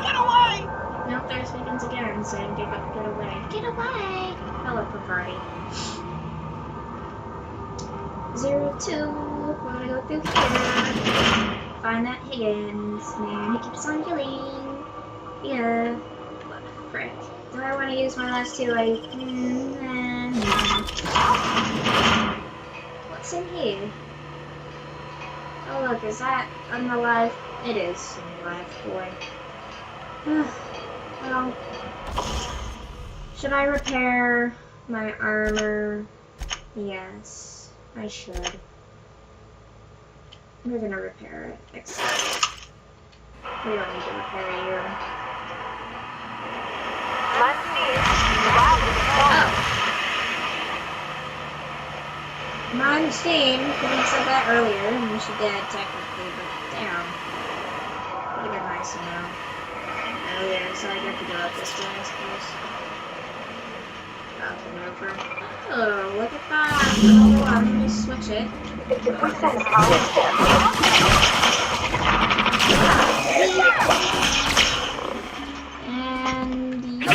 Get away! Nope, there's Higgins again saying, get away. Get away! Hello, Picardy. 02. We're gonna go through here. Find that Higgins. Man, he keeps on healing. Yeah. What the frick? Do I want to use my last 2? What's in here? Oh look, is that unalive? It is unalive, boy. Well, should I repair my armor? Yes, I should. We're gonna repair it, except we don't need to repair you. Mine's Steam, we said that earlier, and she did technically, but damn. Would have been nice to know earlier, so I get to go up this way, I suppose. About the rover. Oh, look at that! Hold on, let me switch it. And you.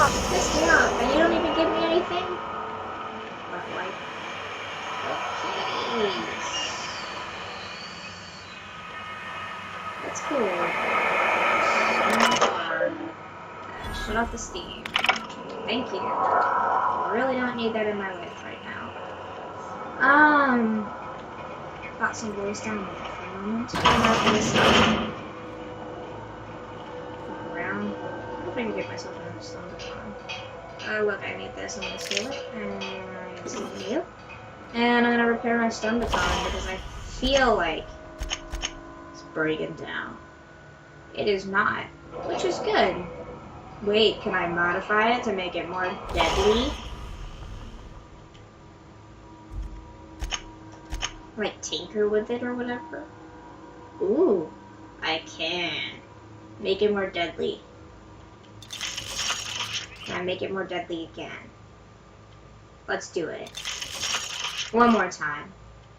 Piss me off, and you don't even give me anything? But like, okay. That's cool. Shut off the steam. Thank you. I really don't need that in my life right now. Got some voice down there for a moment. I'm not gonna stop. Look around. I hope I can get myself another stone baton. Oh look, I need this. I'm gonna steal it. And I'm stealing you. And I'm gonna repair my stun baton because I feel like it's breaking down. It is not, which is good. Wait, can I modify it to make it more deadly? Like tinker with it or whatever? Ooh, I can. Make it more deadly. Can I make it more deadly again? Let's do it. One more time.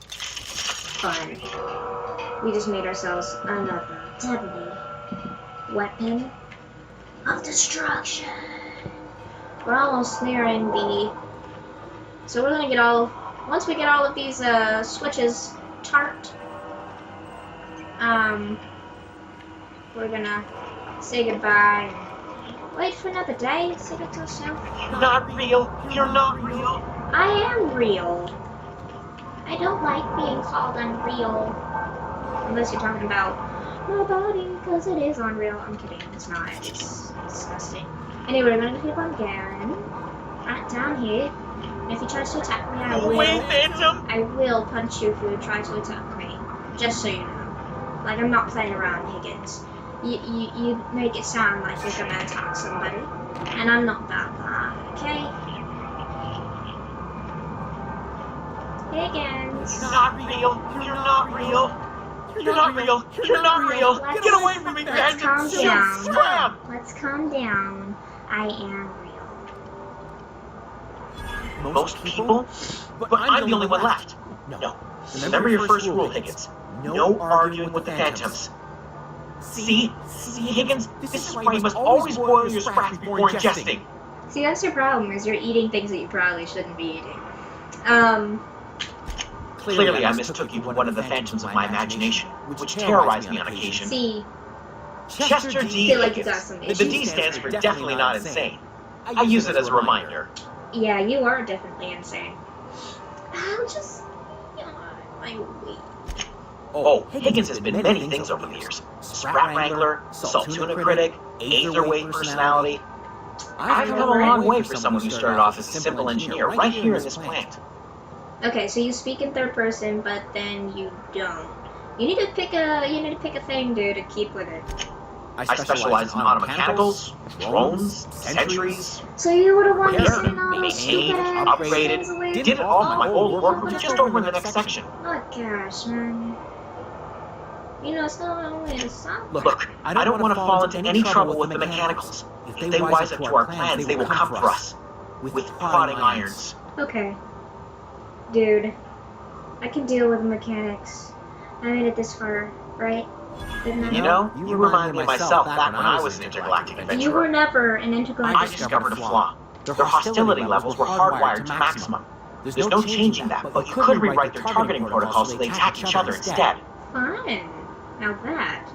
Fun. We just made ourselves another deadly weapon of destruction. We're almost nearing the... So we're gonna get all... Once we get all of these switches tarped, we're gonna say goodbye and wait for another day. Sit it to yourself. You're not real. You're not real. I am real. I don't like being called unreal. Unless you're talking about my body, because it is unreal. I'm kidding, it's not. It's disgusting. Anyway, we're gonna keep on going. Right down here. And if he tries to attack me, I will punch you if you try to attack me. Just so you know. Like, I'm not playing around, Higgins. You make it sound like you're gonna attack somebody. And I'm not that bad, okay? Higgins. You're not real. You're not real. You're not real. You're not real. Get away from me, Let's calm Brandon. down. Scram. Let's calm down. I am real. Most people? But I'm the only one left. No. Remember your first rule, Higgins. No arguing with the phantoms. See, Higgins? This is why you must always boil your scraps before ingesting. See, that's your problem, is you're eating things that you probably shouldn't be eating. Clearly, I mistook you for one of the phantoms of my imagination, which terrorized me on occasion. See, Chester D. feel like you got Higgins. some The issues. D stands for definitely not insane. I use it as a reminder. Yeah, you are definitely insane. I'm just, like, weak. Oh, Higgins has been many things over the years. Scrap Wrangler, Salt Tuna Critic, Aetherweight personality. I've come a long way for someone who started off as a simple engineer right here in this plant. Okay, so you speak in third person, but then you don't. You need to pick a thing, dude, to keep with it. I specialize in automechanicals, drones, sentries, So you were the one repaired, saying all those stupid maintained, ass upgraded, things away? did it all in my old workroom just over in the next section. Oh gosh, man. You know, it's not only a song. Look, I don't want to fall into any trouble with the mechanicals. If they wise up to our plans, they will come for us. With prodding irons. Okay. Dude, I can deal with mechanics. I made it this far, right? Didn't I? You know, you remind me of myself back when I was an intergalactic adventurer. You were never an intergalactic. I discovered a flaw. Their hostility levels were hardwired to maximum. There's no changing that, but you could rewrite their targeting protocol so they attack each other instead. Fine. Now that.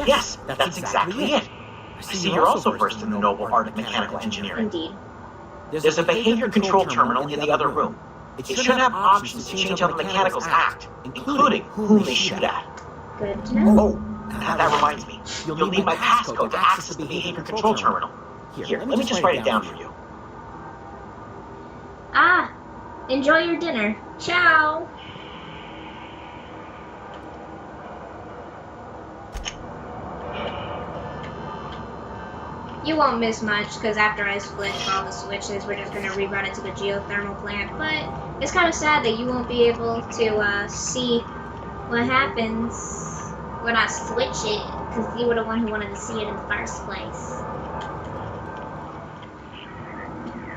Yes, that's exactly it. I see you're also versed in the noble art of mechanical engineering. Indeed. There's a behavior control terminal in the other room. It should have options to change how the mechanicals act, including whom they shoot at. Good to know. Oh, that reminds me. You'll need my passcode to access the behavior control terminal. Here, let me just write it down for you. Ah, enjoy your dinner. Ciao. You won't miss much, because after I split all the switches, we're just going to rerun it to the geothermal plant. But it's kind of sad that you won't be able to see what happens when I switch it, because you were the one who wanted to see it in the first place.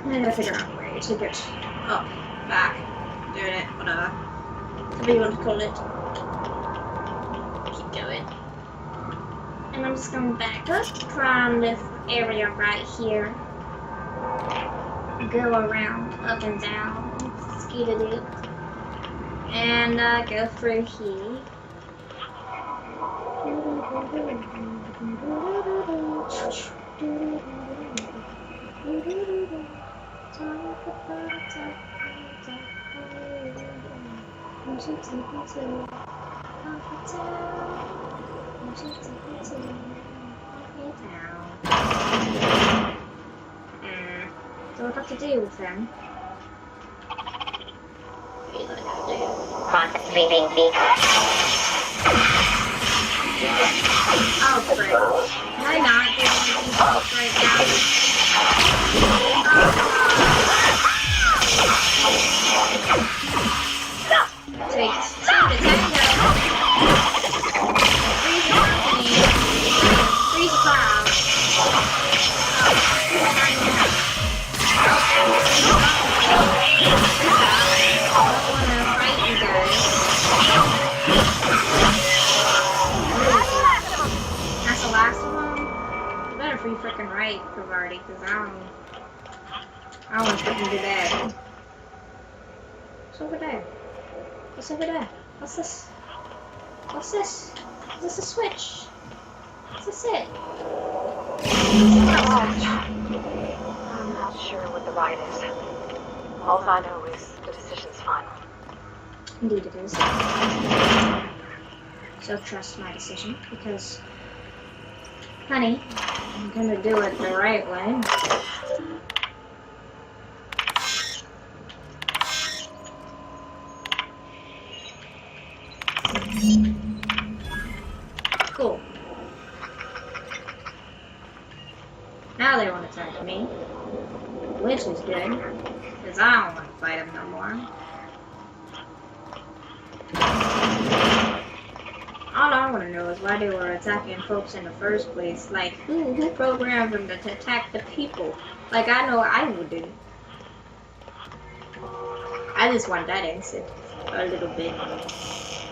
I gotta figure out a way to get up, back, doing it, whatever. Whatever you want to call it. Keep going. And I'm just going back up, climb this area right here. Go around, up and down, ski-da-doo. And go through here. So what to do with them? Processing vehicle. Oh, frick. Can I not do anything right now? Takes two to tango. Three's a company. Three's a crowd. free freaking right, Pavarti, because I don't want to freaking do that. What's over there? What's over there? What's this? What's this? Is this a switch? Is this it? I'm not sure what the right is. All I know is the decision's final. Indeed it is. So trust my decision, because, honey, I'm gonna do it the right way. Cool. Now they want to turn to me, which is good, because I don't want to fight them no more. All I want to know is why they were attacking folks in the first place. Like, who programmed them to attack the people? Like, I know I wouldn't. I just want that answered a little bit.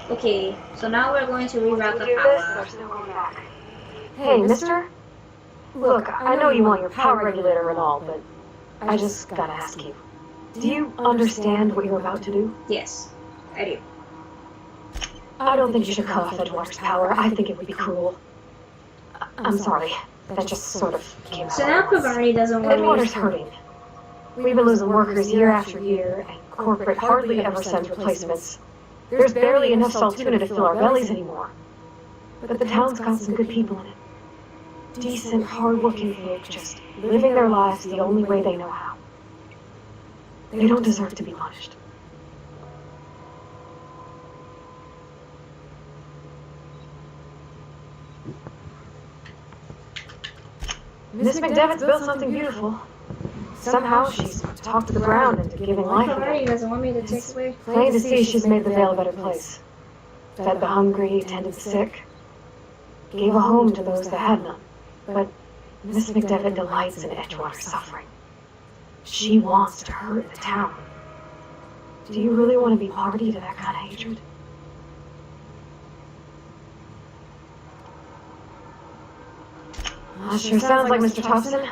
Okay, so now we're going to reroute the power. There's no going back. Hey, mister? Look, I know you want your power regulator and all, but I just gotta ask you. Do you understand what you're about to do? Yes, I do. I don't think you should cut off Edgewater's power. I think it would be cruel. I'm sorry. That just sort of came out. So now Pavarti doesn't want Edgewater's me. hurting. We've been losing workers year after year, and corporate hardly ever sends replacements. There's barely enough salt tuna to fill our bellies anymore. But the town's got some good people in it. Decent, hard-working folk just living their lives the only way they know how. They don't deserve to be punished. Miss McDevitt's built something beautiful. Somehow she's talked the ground into giving life Pavarti again. doesn't want me to take away. Plain to see she's made the Vale a better place. Fed the hungry, tended the sick. Gave a home to those that had none. But Miss McDevitt delights in Edgewater's suffering. She wants to hurt the town. Do you really want to be party to that kind of hatred? Sure sounds like Mr. Thompson.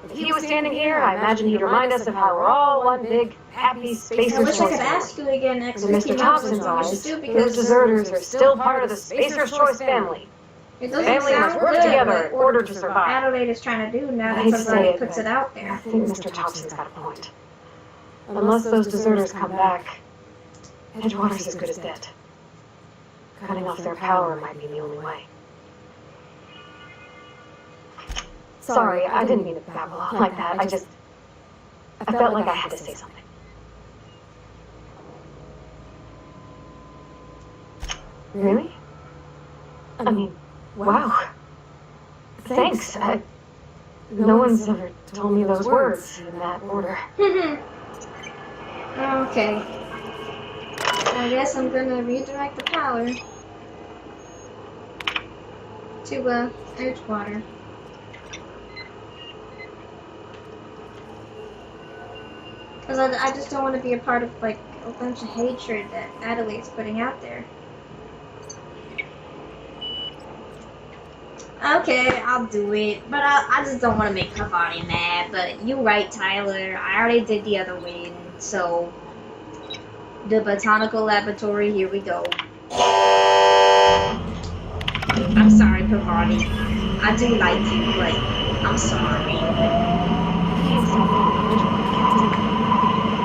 If he was standing here, I imagine he'd remind us of how we're all one big, happy I Spacer's wish I Choice could family. ask you again next In week. Mr. Thompson's eyes, do those because deserters are still part of the Spacer's Choice family. it The doesn't family must sound work good, together what in order to survive. Adelaide is trying to do now I that hate to say somebody it, puts but it out I there. think Mr. Thompson's got a point. Unless those deserters come back, Edgewater's as good as dead. Cutting off their power might be the only way. Sorry, I didn't mean to babble on like that. I felt like I had to say something. Really? I mean, wow. Thanks. No one's ever told me those words in that order. Okay. I guess I'm gonna redirect the power to Edgewater. Because I just don't want to be a part of like a bunch of hatred that Adelaide's putting out there. Okay, I'll do it. But I just don't want to make Pavarti mad. But you're right, Tyler. I already did the other win. So, the botanical laboratory, here we go. I'm sorry, Pavarti. I do like you, but I'm sorry.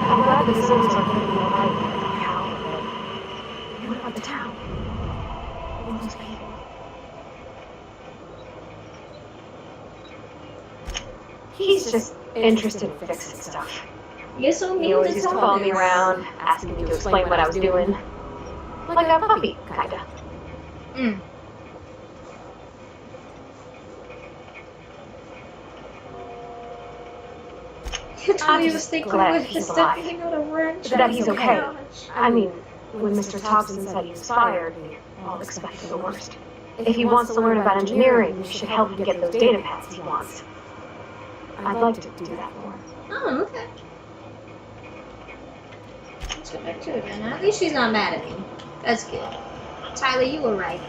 I'm glad the deserters are getting more right with the power, but what about the town? All those people. He's just interested in fixing stuff. You're so mean He always to used to tell follow me this. around, asking me to explain what I was doing. Like a puppy, kinda. I'm just just thinking glad with he's the alive. stepping out of wrench. That he's okay. I mean, when Mr. Thompson said he was fired, we all expected the worst. If he wants to learn about engineering, we should help him get those data pads he wants. I'd like to do that for him. Oh, okay. Let's go back to it then. At least she's not mad at me. That's good. Tyler, you were right.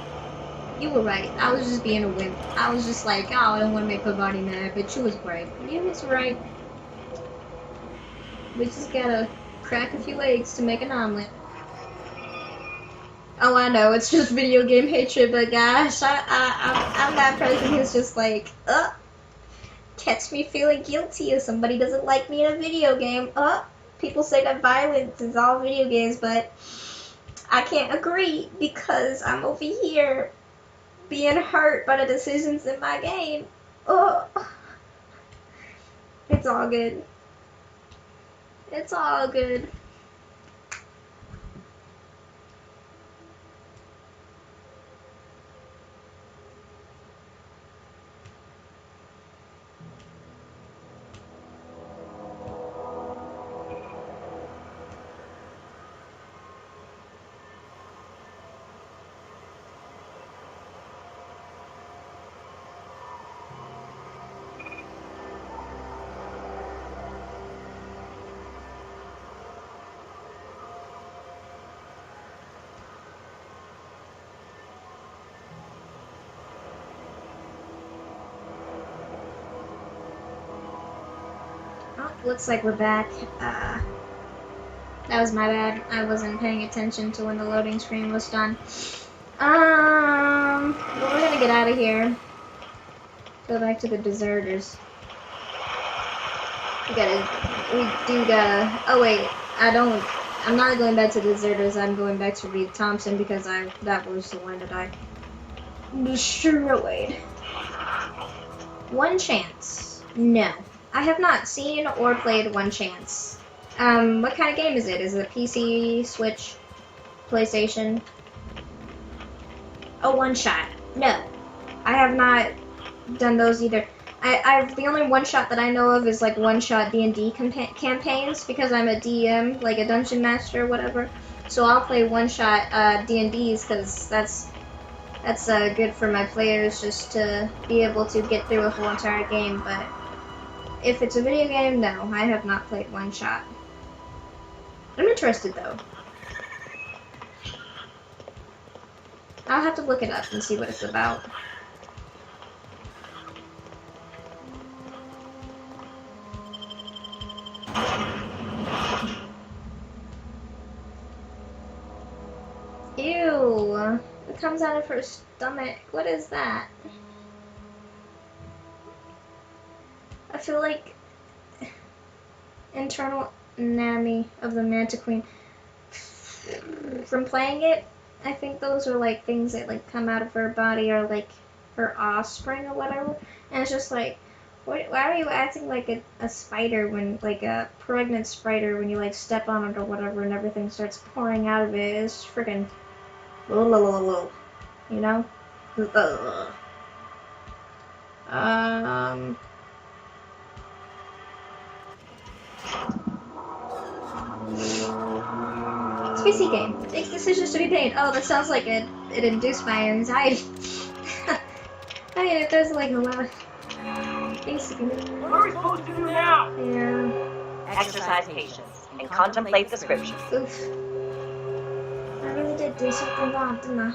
You were right. I was just being a wimp. I was just like, oh, I don't want to make my body mad, but you was right. You was right. We just gotta crack a few eggs to make an omelet. Oh, I know, it's just video game hatred, but gosh, I'm that person who's just like, catch me feeling guilty if somebody doesn't like me in a video game. People say that violence is all video games, but I can't agree because I'm over here being hurt by the decisions in my game. It's all good. It's all good. Oh, looks like we're back. That was my bad. I wasn't paying attention to when the loading screen was done. Well, we're gonna get out of here. Go back to the deserters. We do gotta. Oh wait, I'm not going back to the deserters. I'm going back to Reed Thompson because that was the one that I destroyed. One Chance. No. I have not seen or played One Chance. What kind of game is it? Is it PC, Switch, PlayStation? Oh, One Shot. No. I have not done those either. I've the only one shot that I know of is like one shot D&D campaigns because I'm a DM, like a dungeon master or whatever. So I'll play one shot D&Ds because that's good for my players just to be able to get through a whole entire game. But if it's a video game, no, I have not played one shot. I'm interested though. I'll have to look it up and see what it's about. Ew, it comes out of her stomach. What is that? I feel like internal anatomy of the Mantiqueen. From playing it, I think those are like things that like come out of her body or like her offspring or whatever. And it's just like, why are you acting like a spider when like a pregnant spider when you like step on it or whatever and everything starts pouring out of it? It's freaking, you know? It's a PC game. Makes decisions to be paid. Oh, that sounds like it induced my anxiety. I mean, it does like a lot of things. What are we supposed to do now? Yeah. Exercise patience and contemplate the scriptures. Oof. I really did do something wrong, didn't I?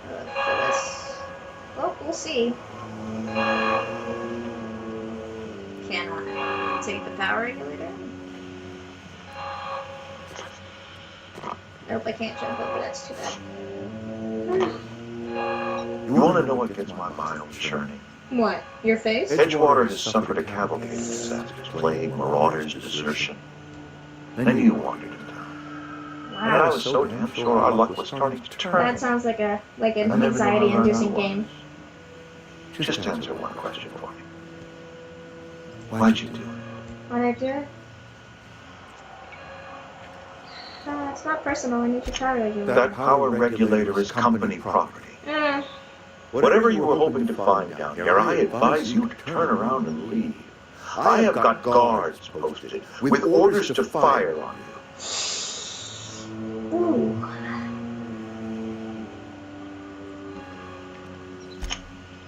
For this. Well, we'll see. Can I take the power regulator? Nope, I can't jump over. That's too bad. You want to know what gets my mind churning? What? Your face? Edgewater has suffered a cavalcade of disasters, plague, marauders, desertion. Then you wandered in town. And I was so damn sure our luck was starting to turn. That sounds like an anxiety-inducing game. Just answer one question for me. Why'd you do it? Why'd I do it? It's not personal. I need your power regulator. That power regulator is company property. Whatever you were hoping to find down here, I advise you to turn around and leave. I have got guards posted with orders to fire on you. Ooh.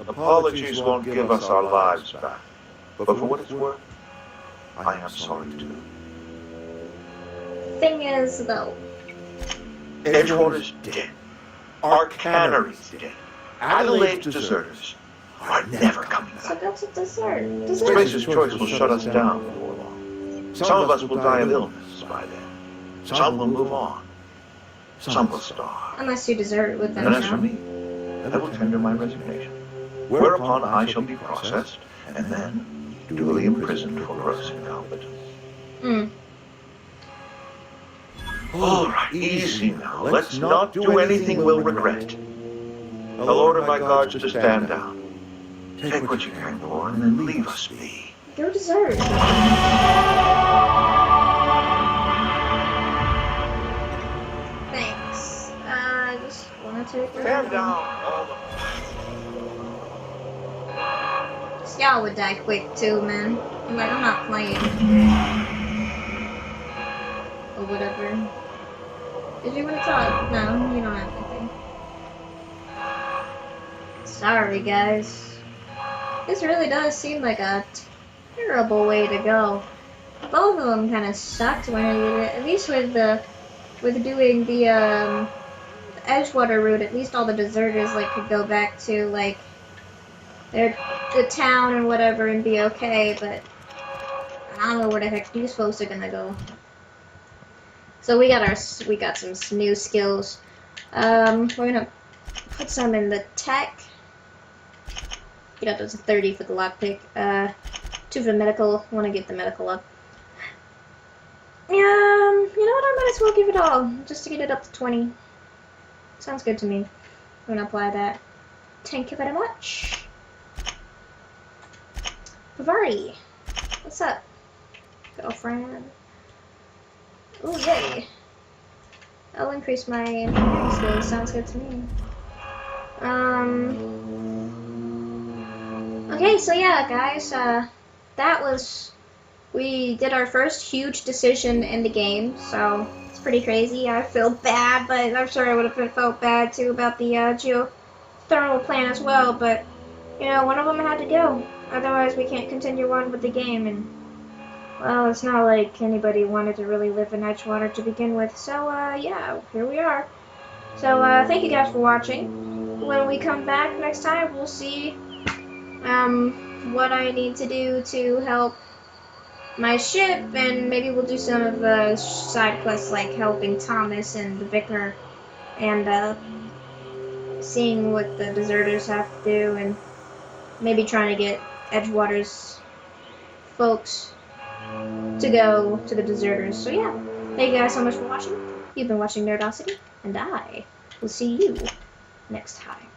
Apologies won't give us our lives back. But for what it's worth, I am sorry too. Thing is, though, Edgewater's dead. Our cannery's dead. Adelaide's deserters are never coming So back. that's a dessert. Spacer's Choice will shut us down before long. Some of us will die of illness by then. Some will move on. Some will starve. Unless you dessert with them And as for now. me, I will tender my resignation. Whereupon I shall be processed and then duly imprisoned for gross incompetence. Hmm. All right, easy now. Let's not do anything we'll regret. I'll order my guards to stand down. Take what you can for and then leave us be. Your dessert. Thanks. I just want to take Stand down, all of Y'all would die quick too, man. I'm like, I'm not playing. Or whatever. Did you want to talk? No, you don't have anything. Sorry, guys. This really does seem like a terrible way to go. Both of them kind of sucked when I did it. At least with doing the Edgewater route, at least all the deserters like could go back to like the town and whatever and be okay. But I don't know where the heck these folks are gonna go. So we got some new skills. We're gonna put some in the tech. You got those 30 for the lockpick. 2 for the medical. Want to get the medical up. You know what? I might as well give it all just to get it up to 20. Sounds good to me. I'm gonna apply that. Thank you very much. Bavari, what's up, girlfriend? Oh yay! I'll increase my engineering skills. Sounds good to me. Okay, so yeah, guys, we did our first huge decision in the game, so it's pretty crazy. I feel bad, but I'm sure I would have felt bad too about the geothermal plant as well, but, you know, one of them had to go. Otherwise, we can't continue on with the game, and, well, it's not like anybody wanted to really live in Edgewater to begin with, so, yeah, here we are. So, thank you guys for watching. When we come back next time, we'll see what I need to do to help my ship, and maybe we'll do some of the side quests like helping Thomas and the vicar, and seeing what the deserters have to do, and maybe trying to get Edgewater's folks to go to the deserters. So yeah, thank you guys so much for watching. You've been watching Nerdosity, and I will see you next time.